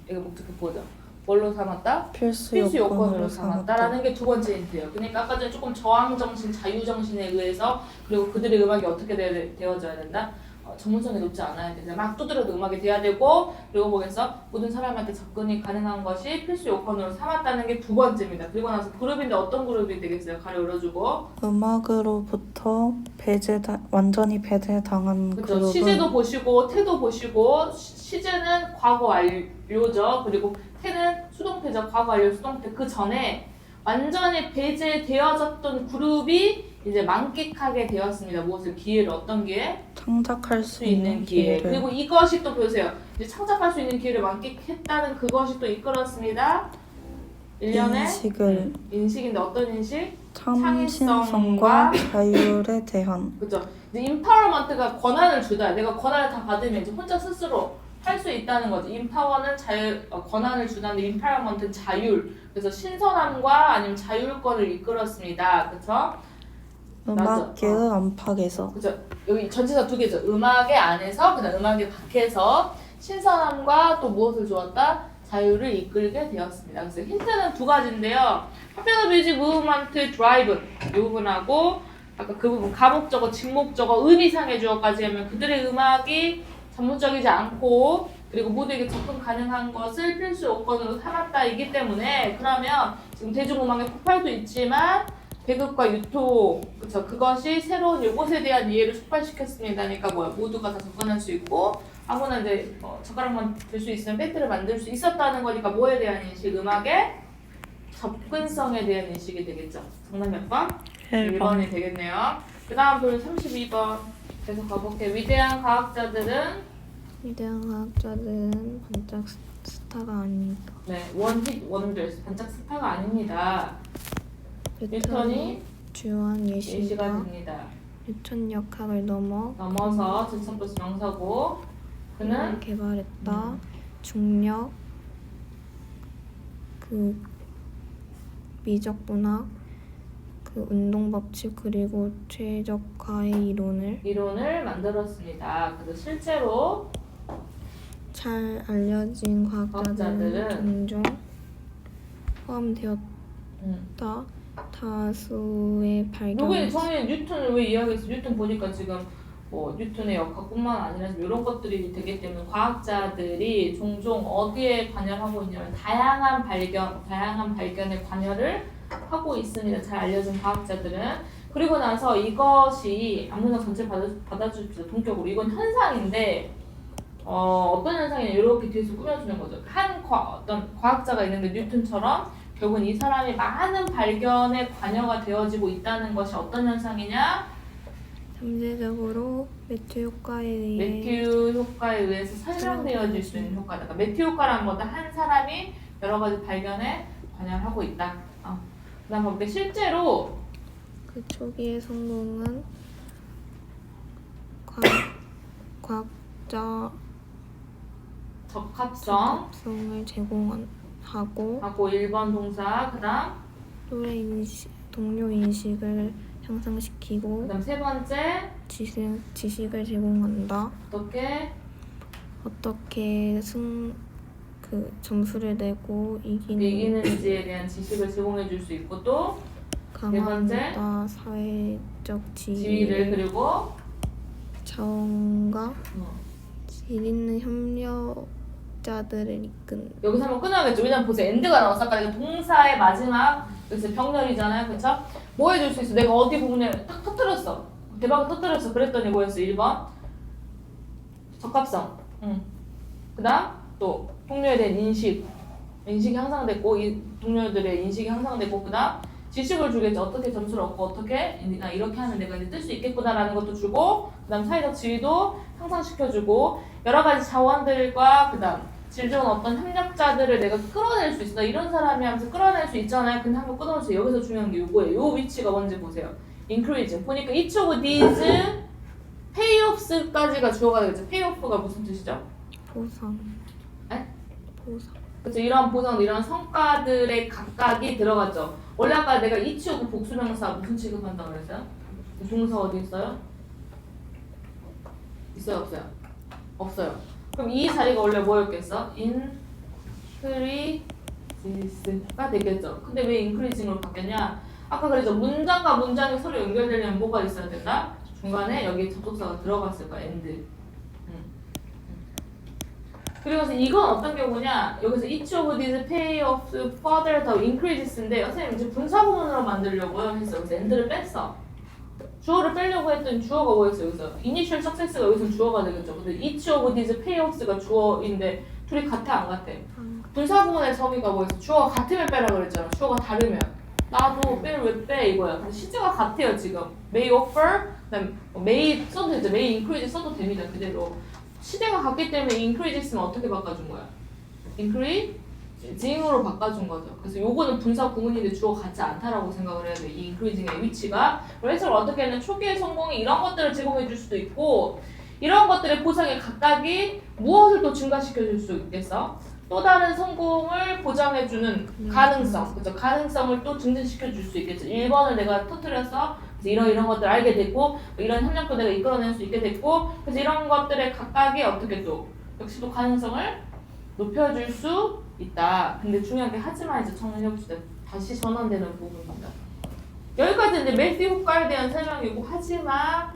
이거 목적격 보어죠. 뭘로 삼았다? 필수 요건으로 삼았다라는 게 두 번째 힌트예요. 그러니까 아까 전에 조금 저항 정신, 자유 정신에 의해서 그리고 그들의 음악이 어떻게 되어져야 된다? 전문성이 높지 않아야 된다. 막 두드려도 음악이 돼야 되고 그리고 거기서 모든 사람한테 접근이 가능한 것이 필수 요건으로 삼았다는 게 두 번째입니다. 그리고 나서 그룹인데 어떤 그룹이 되겠어요? 가려 열어주고
음악으로부터 완전히 배제당한
그렇죠.
그룹은
시제도 보시고 태도 보시고 시제는 과거 완료죠. 그리고 태는 수동태죠. 과거 완료 수동태. 그 전에 완전히 배제되어졌던 그룹이 이제 만끽하게 되었습니다. 무엇을? 기회를. 어떤 기회?
창작할
수 있는 기회. 그리고 이것이 또 보세요. 이제 창작할 수 있는 기회를 만끽했다는 그것이 또 이끌었습니다. 일련의 인식인데 어떤 인식?
참신성과 자율에 대한.
그죠. 이제 인파워먼트가 권한을 주다. 내가 권한을 다 받으면 이제 혼자 스스로 할 수 있다는 거죠. 인파워는 권한을 주다는데 인파워먼트는 자율. 그래서 신선함과 아니면 자율권을 이끌었습니다. 그렇죠?
음악계의 안팎에서.
그죠. 여기 전체가 두 개죠. 음악의 안에서 그다음 음악의 밖에서 신선함과 또 무엇을 주었다? 자유를 이끌게 되었습니다. 그래서 힌트는 두 가지인데요. Popular Music Movement Drive 이 부분하고 아까 그 부분 가목적어, 직목적어, 의미상의 주어까지 하면 그들의 음악이 전문적이지 않고 그리고 모두에게 접근 가능한 것을 필수 요건으로 삼았다이기 때문에 그러면 지금 대중음악의 폭발도 있지만 배급과 유통, 그쵸? 그것이 새로운 요것에 대한 이해를 촉발시켰습니다. 그러니까 뭐야? 모두가 다 접근할 수 있고 아무나 이제 젓가락만 들 수 있으면 밴드를 만들 수 있었다는 거니까 뭐에 대한 인식? 음악의 접근성에 대한 인식이 되겠죠. 정답 몇 번? 1번이 되겠네요. 그 다음 볼 32번 계속 가볼게요. 위대한 과학자들은
반짝 스타가 아닙니다.
네, 원힛 원더스, 반짝 스타가 아닙니다. 뉴턴이
주요한
예시가
예시가
됩니다.
뉴턴 역학을 넘어서
직선 플러스 명사고 그는
개발했다. 중력, 그 미적분학, 그 운동 법칙 그리고 최적화의
이론을 만들었습니다. 그래서 실제로
잘 알려진 과학자들은 종종 포함되었다. 다수의 발견.
여기 저는 뉴턴을 왜 이야기했어? 뉴턴 보니까 지금 뭐 뉴턴의 역학뿐만 아니라 이런 것들이 되기 때문에 과학자들이 종종 어디에 관여하고 있냐면 다양한 발견에 관여를 하고 있습니다. 잘 알려진 과학자들은. 그리고 나서 이것이 아무나 전체 받아주십시오. 동격으로. 이건 현상인데 어떤 현상이냐 이렇게 뒤에서 꾸며주는 거죠. 어떤 과학자가 있는데 뉴턴처럼 결국은 이 사람이 많은 발견에 관여가 되어지고 있다는 것이 어떤 현상이냐?
잠재적으로 매튜 효과에
의해서 설명되어질 수 있는 효과다. 그러니까 매튜 효과라는 것은 한 사람이 여러 가지 발견에 관여를 하고 있다. 그 다음 볼게. 실제로
그 초기의 성공은 과학자
적합성을
제공하고
1번 동사. 그 다음
동료 인식을 향상시키고
그 다음 세 번째
지식을 제공한다.
어떻게
그 점수를 내고
이기는지에 대한 지식을 제공해 줄 수 있고 또 네 번째
사회적
지위를 그리고
자원과 질 있는 협력자들을 이끈.
여기서 한번 끊어야겠죠. 왜냐면 보세요. 엔드가 나와서 아까 내가 동사의 마지막 여기서 병렬이잖아요. 그쵸? 뭐 해줄 수 있어? 내가 어디 부분에 딱 터뜨렸어. 대박을 터뜨렸어. 그랬더니 뭐였어? 1번 적합성. 그 다음 또 동료에 대한 인식이 향상됐고 이 동료들의 인식이 향상됐고 그 다음 지식을 주겠죠. 어떻게 점수를 얻고 어떻게 이렇게 하면 내가 이제 뜰 수 있겠구나라는 것도 주고 그 다음 사회적 지위도 향상시켜주고 여러 가지 자원들과 그 다음 질 좋은 어떤 협력자들을 내가 끌어낼 수 있어. 나 이런 사람이 하면서 끌어낼 수 있잖아요. 근데 한번 끊어주세요. 여기서 중요한 게 이거예요. 요 위치가 뭔지 보세요. increase. 보니까 each of these payoffs까지가 주어가 되겠죠. payoff가 무슨 뜻이죠?
보상.
에?
보상.
그렇죠. 이런 보상, 이런 성과들의 각각이 들어갔죠. 원래 아까 내가 each of 복수명사 무슨 취급한다고 그랬어요? 동사 어디 있어요? 있어요, 없어요? 없어요. 그럼 이 자리가 원래 뭐였겠어? increase가 되겠죠. 근데 왜 increasing으로 바뀌었냐? 아까 그랬죠. 문장과 문장이 서로 연결되려면 뭐가 있어야 된다? 중간에 여기 접속사가 들어갔을 거야. and. 그리고 이건 어떤 경우냐? 여기서 each of these payoffs further 더 increases인데 선생님 이제 분사구문으로 만들려고 했어. 여기서 and를 뺐어. 주어를 빼려고 했더니 주어가 뭐였어? 여기서 initial success가 여기서 주어가 되겠죠. 근데 each of these payoffs가 주어인데 둘이 같아 안 같아? 분사구문의 정의가 뭐였어? 주어가 같으면 빼라 그랬잖아. 주어가 다르면. 나도 빼를 왜 빼 이거야. 근데 시제가 같아요 지금. May offer, 그다음 may 써도 되죠. May increase 써도 됩니다. 그대로. 시제가 같기 때문에 increase 있으면 어떻게 바꿔준 거야? increasing으로 바꿔준 거죠. 그래서 요거는 분사 구문인데 주어가 같지 않다라고 생각을 해야 돼. 이 increasing의 위치가. 그래서 어떻게 하면 초기의 성공이 이런 것들을 제공해 줄 수도 있고 이런 것들의 보상의 각각이 무엇을 또 증가시켜 줄 수 있겠어? 또 다른 성공을 보장해주는 가능성, 그죠? 가능성을 또 증진시켜 줄 수 있겠죠. 1번을 내가 터뜨려서 이런 것들을 알게 됐고 이런 협력도 내가 이끌어낼 수 있게 됐고 그래서 이런 것들의 각각이 어떻게 또 역시 또 가능성을 높여줄 수 있다. 근데 중요한 게 하지만 이제 청년협주대 다시 전환되는 부분입니다. 여기까지 이제 매스 효과에 대한 설명이고 하지만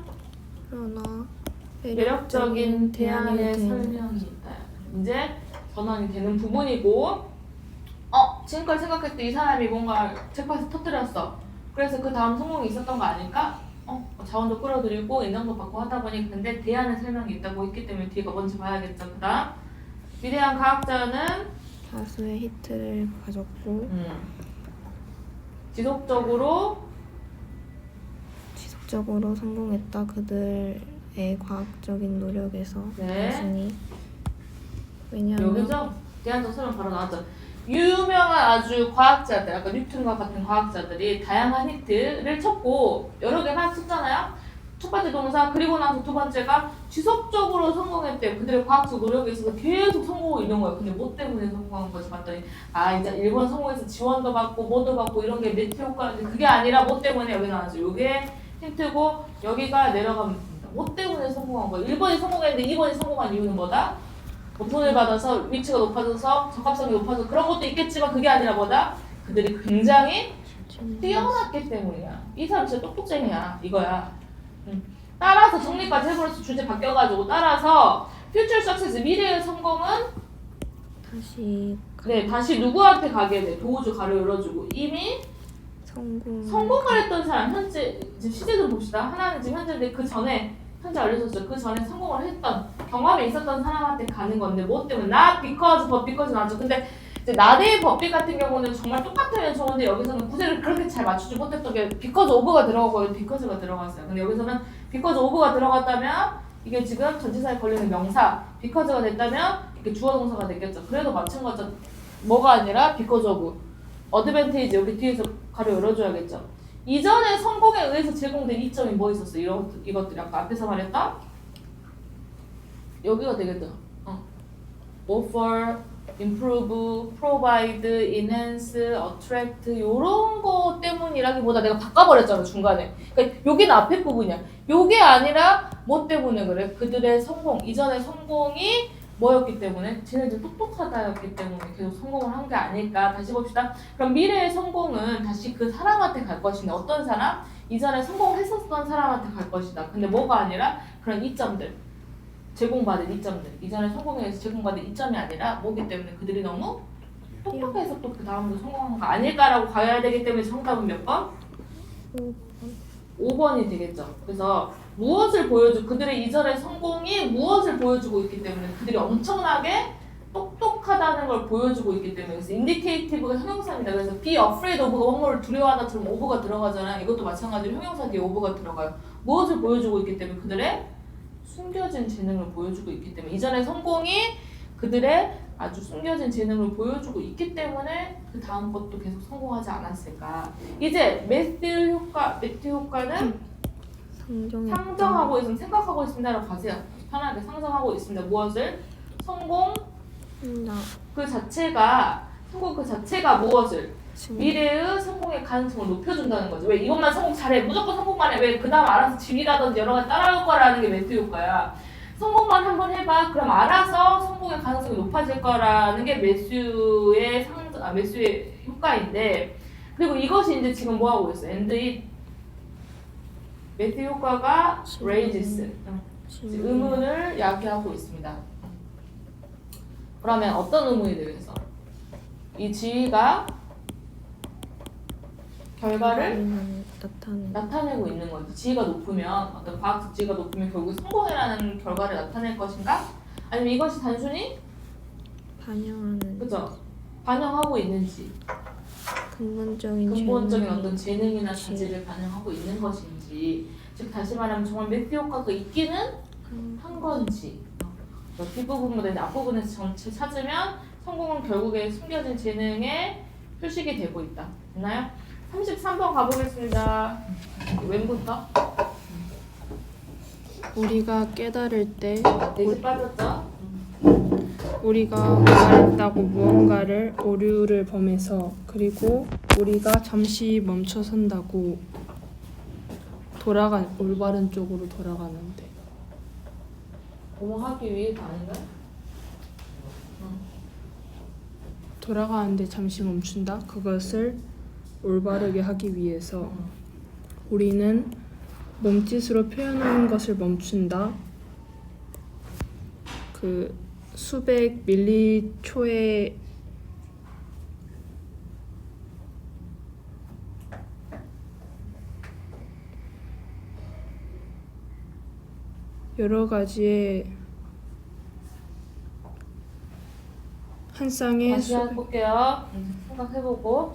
그러나
매력적인 대안의 설명이 있다. 이제 전환이 되는 부분이고 지금까지 생각했을 때 이 사람이 뭔가 잭팟을 터뜨렸어. 그래서 그 다음 성공이 있었던 거 아닐까? 자원도 끌어들이고 인정도 받고 하다 보니 근데 대안의 설명이 있다고 했기 때문에 뒤가 뭔지 봐야겠죠. 그 다음 위대한 과학자는
다수의 히트를 가졌고
지속적으로
성공했다. 그들의 과학적인 노력에서
네.
단순히 왜냐하면
여기죠? 대안적 설명 바로 나왔죠. 유명한 아주 과학자들, 아까 뉴턴과 같은 과학자들이 다양한 히트를 쳤고 여러 개 막 쳤잖아요. 첫 번째 동사 그리고 나서 두 번째가 지속적으로 성공했대요. 그들의 과학적 노력에 있어서 계속 성공하고 있는 거예요. 근데 뭐 때문에 성공한 거지 봤더니 이제 일본 성공해서 지원도 받고 뭐도 받고 이런 게 매트 효과인데 그게 아니라 뭐 때문에 여기 나왔죠. 요게 힌트고 여기가 내려가면 됩니다. 뭐 때문에 성공한 거예요. 1번이 성공했는데 2번이 성공한 이유는 뭐다? 뭐 돈을 받아서 위치가 높아져서 적합성이 높아져서 그런 것도 있겠지만 그게 아니라 뭐다? 그들이 굉장히 뛰어났기 때문이야. 이 사람 진짜 똑똑쟁이야. 이거야. 따라서 정리까지 해버려서 주제 바뀌어가지고 따라서 future success 미래의 성공은 다시 누구한테 가게 돼? 도우주 가로 열어주고 이미 성공을 했던 사람 현재 지금 시제 좀 봅시다. 하나는 지금 현재인데 그 전에 현재 알려줬죠. 그 전에 성공을 했던 경험이 있었던 사람한테 가는 건데 뭐 때문에 not because but because 나왔죠. 근데 이제 나대의 법칙 같은 경우는 정말 똑같으면 좋은데 여기서는 구제를 그렇게 잘 맞추지 못했던 게 because of가 들어가고 because가 들어갔어요. 근데 여기서는 because of가 들어갔다면 이게 지금 전치사에 걸리는 명사 because가 됐다면 이게 주어 동사가 됐겠죠. 그래도 마찬가지죠. 뭐가 아니라 because of advantage 여기 뒤에서 가로 열어줘야겠죠. 이전에 성공에 의해서 제공된 이점이 뭐 있었어? 이것들이 아까 앞에서 말했던 여기가 되겠죠. offer, improve, provide, enhance, attract 이런 거 때문이라기보다 내가 바꿔버렸잖아 중간에. 그러니까 여기는 앞에 부분이야. 요게 아니라 뭐 때문에 그래? 그들의 성공, 이전의 성공이 뭐였기 때문에? 쟤네들 똑똑하다였기 때문에 계속 성공을 한 게 아닐까. 다시 봅시다. 그럼 미래의 성공은 다시 그 사람한테 갈 것이냐. 어떤 사람? 이전에 성공했었던 사람한테 갈 것이다. 근데 뭐가 아니라 그런 이점들. 제공받은 이점들. 이전에 성공해서 제공받은 이점이 아니라 뭐기 때문에 그들이 너무 똑똑해서 또 그 다음으로 성공한 거 아닐까라고 가야 되기 때문에 정답은 몇 번? 5번이 되겠죠. 그래서 무엇을 그들의 이전의 성공이 무엇을 보여주고 있기 때문에 그들이 엄청나게 똑똑하다는 걸 보여주고 있기 때문에 그래서 indicative가 형용사입니다. 그래서 be afraid of가 원어를 두려워하다처럼 of가 들어가잖아요. 이것도 마찬가지로 형용사 뒤에 of가 들어가요. 무엇을 보여주고 있기 때문에 그들의 숨겨진 재능을 보여주고 있기 때문에 이전의 성공이 그들의 아주 숨겨진 재능을 보여주고 있기 때문에 그 다음 것도 계속 성공하지 않았을까. 이제 매튜 효과는 상정하고 있으면 생각하고 있습니다라고 가세요. 편하게 상정하고 있습니다. 무엇을? 성공 그 자체가 무엇을? 미래의 성공의 가능성을 높여준다는 거죠. 왜 이것만 성공 잘해 무조건 성공만 해. 왜 그 다음 알아서 지위라든지 여러 가지 따라올 거라는 게 매튜 효과야. 성공만 한번 해봐. 그럼 알아서 성공의 가능성이 높아질 거라는 게 매튜의 효과인데 그리고 이것이 이제 지금 뭐 하고 있어? and it 매튜 효과가 raises 의문을 야기하고 있습니다. 그러면 어떤 의문이 되겠어? 이 지위가 결과를 나타내고 있는 거지. 지위가 높으면 어떤 과학적 지위가 높으면 결국 성공이라는 결과를 나타낼 것인가? 아니면 이것이 단순히
반영하는
그죠? 반영하고 있는지,
근본적인
어떤 재능이나 자질을 반영하고 있는 것인지, 즉 다시 말하면 정말 매트 효과가 있기는 한 건지. 뒷부분보다 이제 앞부분에서 전체 찾으면 성공은 결국에 숨겨진 재능에 표식이 되고 있다. 됐나요? 33번 가보겠습니다. 왼부터.
우리가 깨달을 때
내지 빠졌죠?
우리가 말했다고 무언가를 오류를 범해서 그리고 우리가 잠시 멈춰선다고 올바른 쪽으로 돌아가는데
뭐뭐 하기 위해서 아닌가요?
돌아가는데 잠시 멈춘다. 그것을 올바르게 하기 위해서 우리는 몸짓으로 표현하는 것을 멈춘다. 그 수백 밀리초의 여러 가지의 한 쌍의
다시 해볼게요. 생각해보고.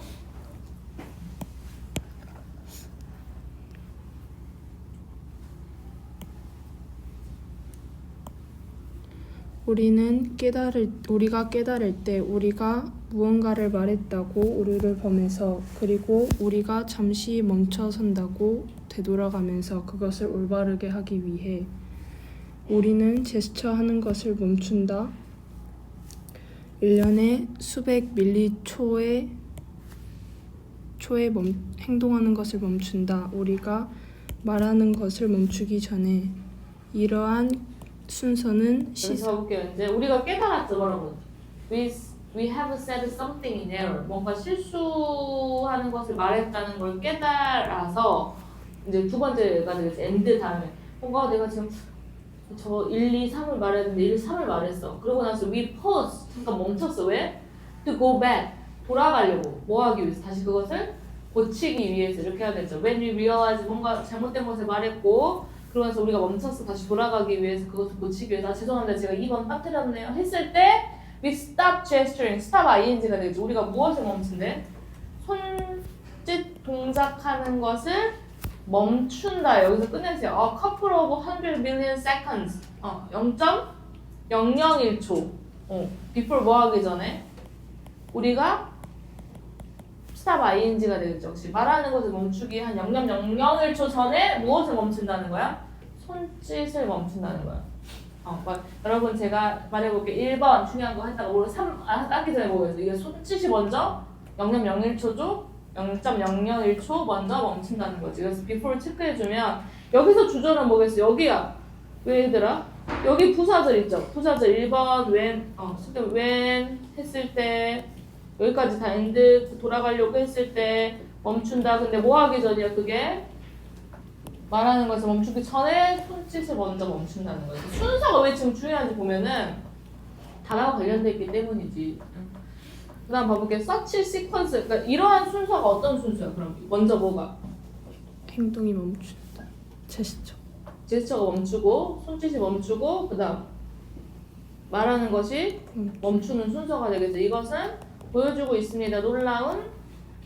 우리가 깨달을 때 우리가 무언가를 말했다고 오류를 범해서 그리고 우리가 잠시 멈춰선다고 되돌아가면서 그것을 올바르게 하기 위해 우리는 제스처하는 것을 멈춘다. 1년에 수백 밀리초의 행동하는 것을 멈춘다. 우리가 말하는 것을 멈추기 전에 이러한 순서는
여기서 볼게요. 이제 우리가 깨달았죠, 여러분. We have said something in error. 뭔가 실수하는 것을 말했다는 걸 깨달아서 이제 두 번째가 되겠지. end 다음에 뭔가 내가 지금 저 1, 2, 3을 말했는데 1, 3을 말했어. 그러고 나서 we pause. 잠깐 멈췄어. 왜? To go back. 돌아가려고. 뭐 하기 위해서? 다시 그것을 고치기 위해서 이렇게 해야겠죠. When we realize 뭔가 잘못된 것을 말했고 그러면서 우리가 멈춰서 다시 돌아가기 위해서 그것을 고치기 위해서 죄송합니다. 제가 2번 빠뜨렸네요. 했을 때 we stop gesturing. stop ing가 되겠죠. 우리가 무엇을 멈춘대? 손짓 동작하는 것을 멈춘다. 여기서 끝내세요. A couple of 100 million seconds. 0.001초. before 뭐 하기 전에 우리가 stop ing가 되겠죠. 역시 말하는 것을 멈추기 한 0.001초 전에 무엇을 멈춘다는 거야? 손짓을 멈춘다는 거야. 여러분 제가 말해볼게요. 1번 중요한 거 했다가 오늘 3 하기 전에 보겠어요. 이게 손짓이 먼저 0.01초죠? 0.001초 먼저 멈춘다는 거지. 그래서 before를 체크해주면 여기서 주절은 뭐겠어? 여기야. 왜 얘들아? 여기 부사절 있죠? 부사절 1번 when 했을 때 여기까지 다 end 돌아가려고 했을 때 멈춘다. 근데 뭐 하기 전이야 그게? 말하는 것을 멈추기 전에 손짓을 먼저 멈춘다는 거지. 순서가 왜 지금 중요한지 보면은 단어와 관련돼 있기 때문이지. 그 다음 봐볼게요. such sequence. 그러니까 이러한 순서가 어떤 순서야? 그럼 먼저 뭐가?
행동이 멈춘다.
제스처가 멈추고 손짓이 멈추고 그 다음 말하는 것이 멈추는 순서가 되겠죠. 이것은 보여주고 있습니다. 놀라운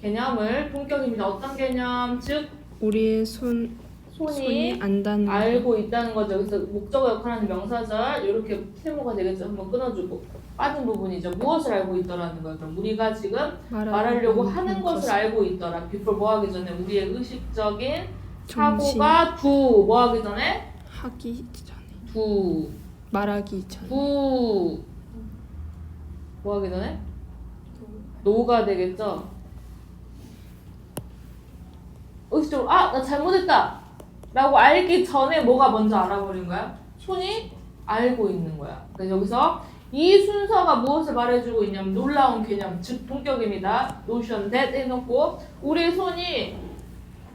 개념을 본격입니다. 어떤 개념? 즉
우리의
손이
안다는
알고 있다는 거죠. 여기서 목적어 역할하는 명사절 이렇게 필모가 되겠죠. 한번 끊어주고 빠진 부분이죠. 무엇을 알고 있더라는 거예요. 그럼 우리가 지금 말하려고 하는 것을 알고 있더라. before 뭐 하기 전에 우리의 의식적인 사고가 뭐 하기 전에?
하기 전에
말하기
전에
뭐 하기 전에? 노가 되겠죠. 의식적으로 나 잘못했다 라고 알기 전에 뭐가 먼저 알아버린 거야? 손이 알고 있는 거야. 그래서 여기서 이 순서가 무엇을 말해주고 있냐면 놀라운 개념, 즉 동격입니다. notion that 해놓고 우리의 손이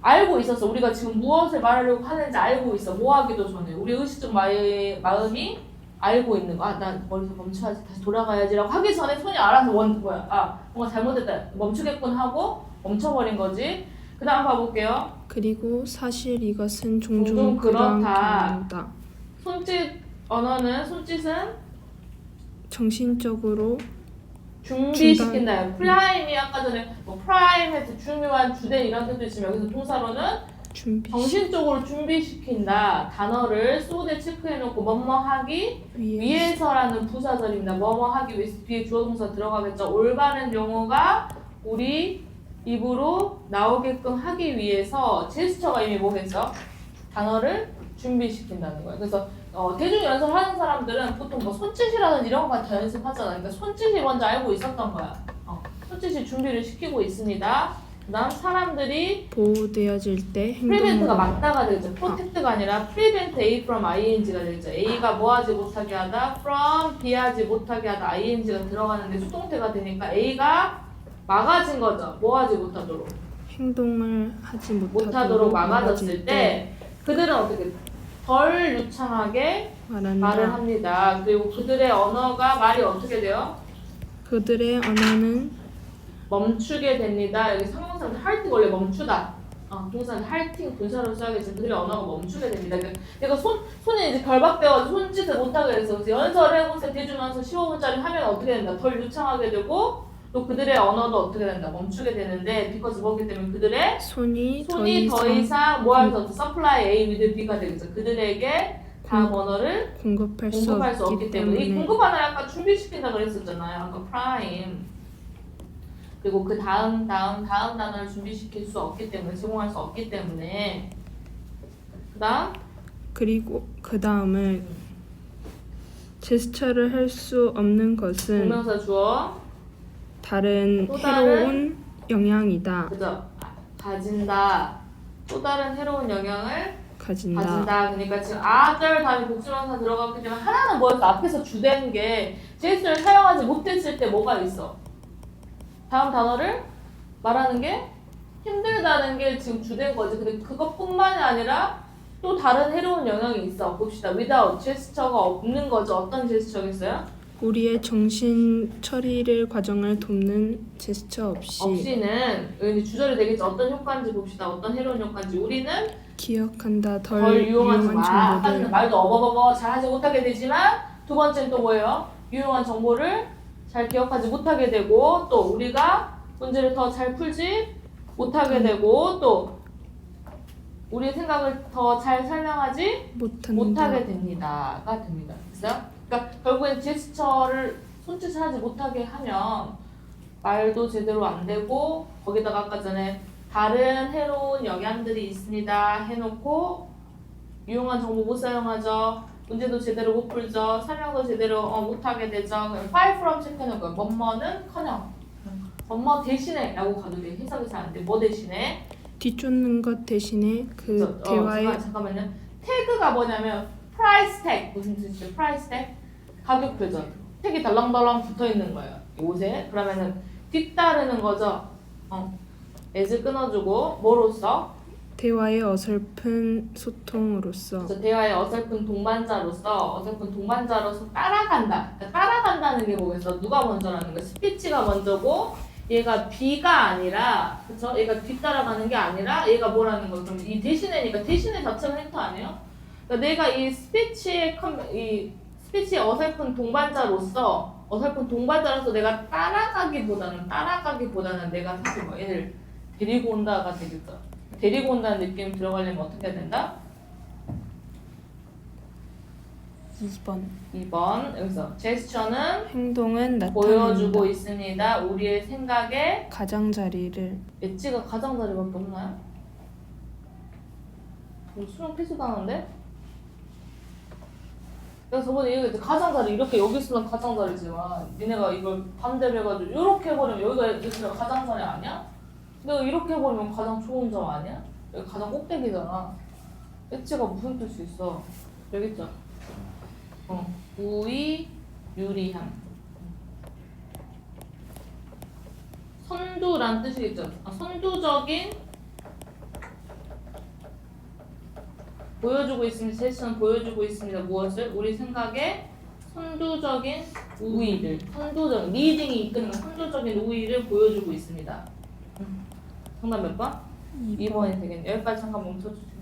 알고 있었어. 우리가 지금 무엇을 말하려고 하는지 알고 있어. 뭐 하기도 전에 우리 의식적 마음이 알고 있는 거. 나 머리서 멈춰야지, 다시 돌아가야지 라고 하기 전에 손이 알아서 뭔가 잘못했다, 멈추겠군 하고 멈춰버린 거지. 그 다음 봐볼게요.
그리고 사실 이것은 종종
종종 그렇다.
경우다.
손짓 언어는 손짓은
정신적으로
준비시킨다. 프라임이 아까 전에 뭐 프라임에서 중요한 주된 이런 뜻도 있지만 여기서 동사로는
준비
정신적으로 준비시킨다. 단어를 소드에 체크해놓고 뭐뭐 하기
위에
위해서라는 부사절입니다. 뭐뭐 하기 위해서 뒤에 주어 동사 들어가겠죠. 올바른 용어가 우리 입으로 나오게끔 하기 위해서 제스처가 이미 뭐겠죠? 단어를 준비시킨다는 거예요. 그래서 대중 연설하는 사람들은 보통 뭐 손짓이라든지 이런 거 다 연습하잖아. 그러니까 손짓이 먼저 알고 있었던 거야. 손짓이 준비를 시키고 있습니다. 그다음 사람들이
보호되어질 때
프리벤트가
행동을
막다가 되죠. 프로텍트가 아니라 프리벤트 A from ing가 되죠. A가 뭐 하지 못하게 하다, from B 하지 못하게 하다, ing가 들어가는데 수동태가 되니까 A가 막아진 거죠. 뭐 하지 못하도록.
행동을 하지
못하도록 막아졌을 때 그들은 어떻게 덜 유창하게
말한다.
말을 합니다. 그리고 그들의 언어가 말이 어떻게 돼요?
그들의 언어는
멈추게 됩니다. 여기 상명사는 halting 원래 멈추다. 동사는 halting 분사로 써야겠지만 그들의 언어가 멈추게 됩니다. 그러니까 손이 이제 결박되어서 손짓을 못하게 돼서 연설을 해보세요. 대중연설 15분짜리 하면 어떻게 된다? 덜 유창하게 되고 또 그들의 언어도 어떻게 된다? 멈추게 되는데 because 뭐기 때문에 그들의
손이
더 이상 뭐 할 수 없어? supply A with B가 되겠죠. 그들에게 다음 언어를
공급할
수 없기 때문에 이 공급하는 아까 준비시킨다 그랬었잖아요. 아까 prime. 그리고 그 다음 단어를 준비시킬 수 없기 때문에 제공할 수 없기 때문에
그리고 그 다음을 제스처를 할 수 없는 것은
동명사 주어
다른
또 다른
해로운 영향이다.
그죠? 가진다. 또 다른 해로운 영향을
가진다.
그러니까 지금 other 다음에 복수명사 들어갔기 때문에 하나는 뭐였어? 앞에서 주된 게 제스처를 사용하지 못했을 때 뭐가 있어? 다음 단어를 말하는 게 힘들다는 게 지금 주된 거지. 근데 그것뿐만이 아니라 또 다른 해로운 영향이 있어. 봅시다. without 제스처가 없는 거죠. 어떤 제스처겠어요?
우리의 정신 처리를 과정을 돕는 제스처
없이는 여기 주절이 되겠죠. 어떤 효과인지 봅시다. 어떤 해로운 효과인지. 우리는
기억한다.
덜 유용한 정보. 아까는
정보를
말도 어버버버 잘하지 못하게 되지만 두 번째는 또 뭐예요? 유용한 정보를 잘 기억하지 못하게 되고 또 우리가 문제를 더 잘 풀지 못하게 되고 또 우리의 생각을 더 잘 설명하지 못하게 됩니다가 됩니다. 됐어요? 그러니까 결국엔 제스처를 손짓을 하지 못하게 하면 말도 제대로 안 되고 거기다가 아까 전에 다른 해로운 영향들이 있습니다 해놓고 유용한 정보 못 사용하죠. 문제도 제대로 못 풀죠. 설명도 제대로 못하게 되죠. far from 체크해놓은 거예요. 뭐뭐는커녕 뭐뭐 대신에 라고 가도 돼. 해석이 잘 안 돼. 뭐 대신에?
뒤쫓는 것 대신에 그 대화의
잠깐만요. 태그가 뭐냐면 price tag 무슨 뜻이죠? price tag 가격 표전. 택이 덜렁덜렁 붙어 있는 거예요. 이 옷에. 그러면은 뒤따르는 거죠. as 끊어주고 뭐로써?
대화의 어설픈 소통으로서
그래서 대화의 어설픈 동반자로서 따라간다. 그러니까 따라간다는 게 뭐겠어? 누가 먼저라는 거야? 스피치가 먼저고 얘가 B가 아니라 그쵸? 얘가 뒤따라가는 게 아니라 얘가 뭐라는 거야? 그럼 이 대신에니까 대신에 자체가 힌트 아니에요? 그러니까 내가 이 스피치의 어설픈 동반자로서 내가 따라가기보다는 내가 사실 뭐 얘를 데리고 온다가 되겠죠. 데리고 온다는 느낌이 들어가려면 어떻게 해야 된다? 2번 여기서 제스처는
행동은 나타낸다.
보여주고 있습니다. 우리의 생각에
가장자리를
엣지가 가장자리밖에 없나요? 수능 필수도 하는데? 내가 저번에 얘기했지. 가장자리 이렇게 여기 있으면 가장자리지만 니네가 이걸 반대로 해가지고 이렇게 해버리면 여기가 있으면 가장자리 아니야? 내가 이렇게 해버리면 가장 좋은 점 아니야? 여기 가장 꼭대기잖아. 엣지가 무슨 뜻이 있어? 여기 있죠? 우위, 유리함. 선두란 뜻이겠죠? 선두적인 보여주고 있습니다. 제스처는 보여주고 있습니다. 무엇을? 우리 생각에 선두적인 우위를 리딩이 이끄는 선두적인 우위를 보여주고 있습니다. 정답 몇 번? 2번이 되겠네요. 여기까지 잠깐 멈춰주세요.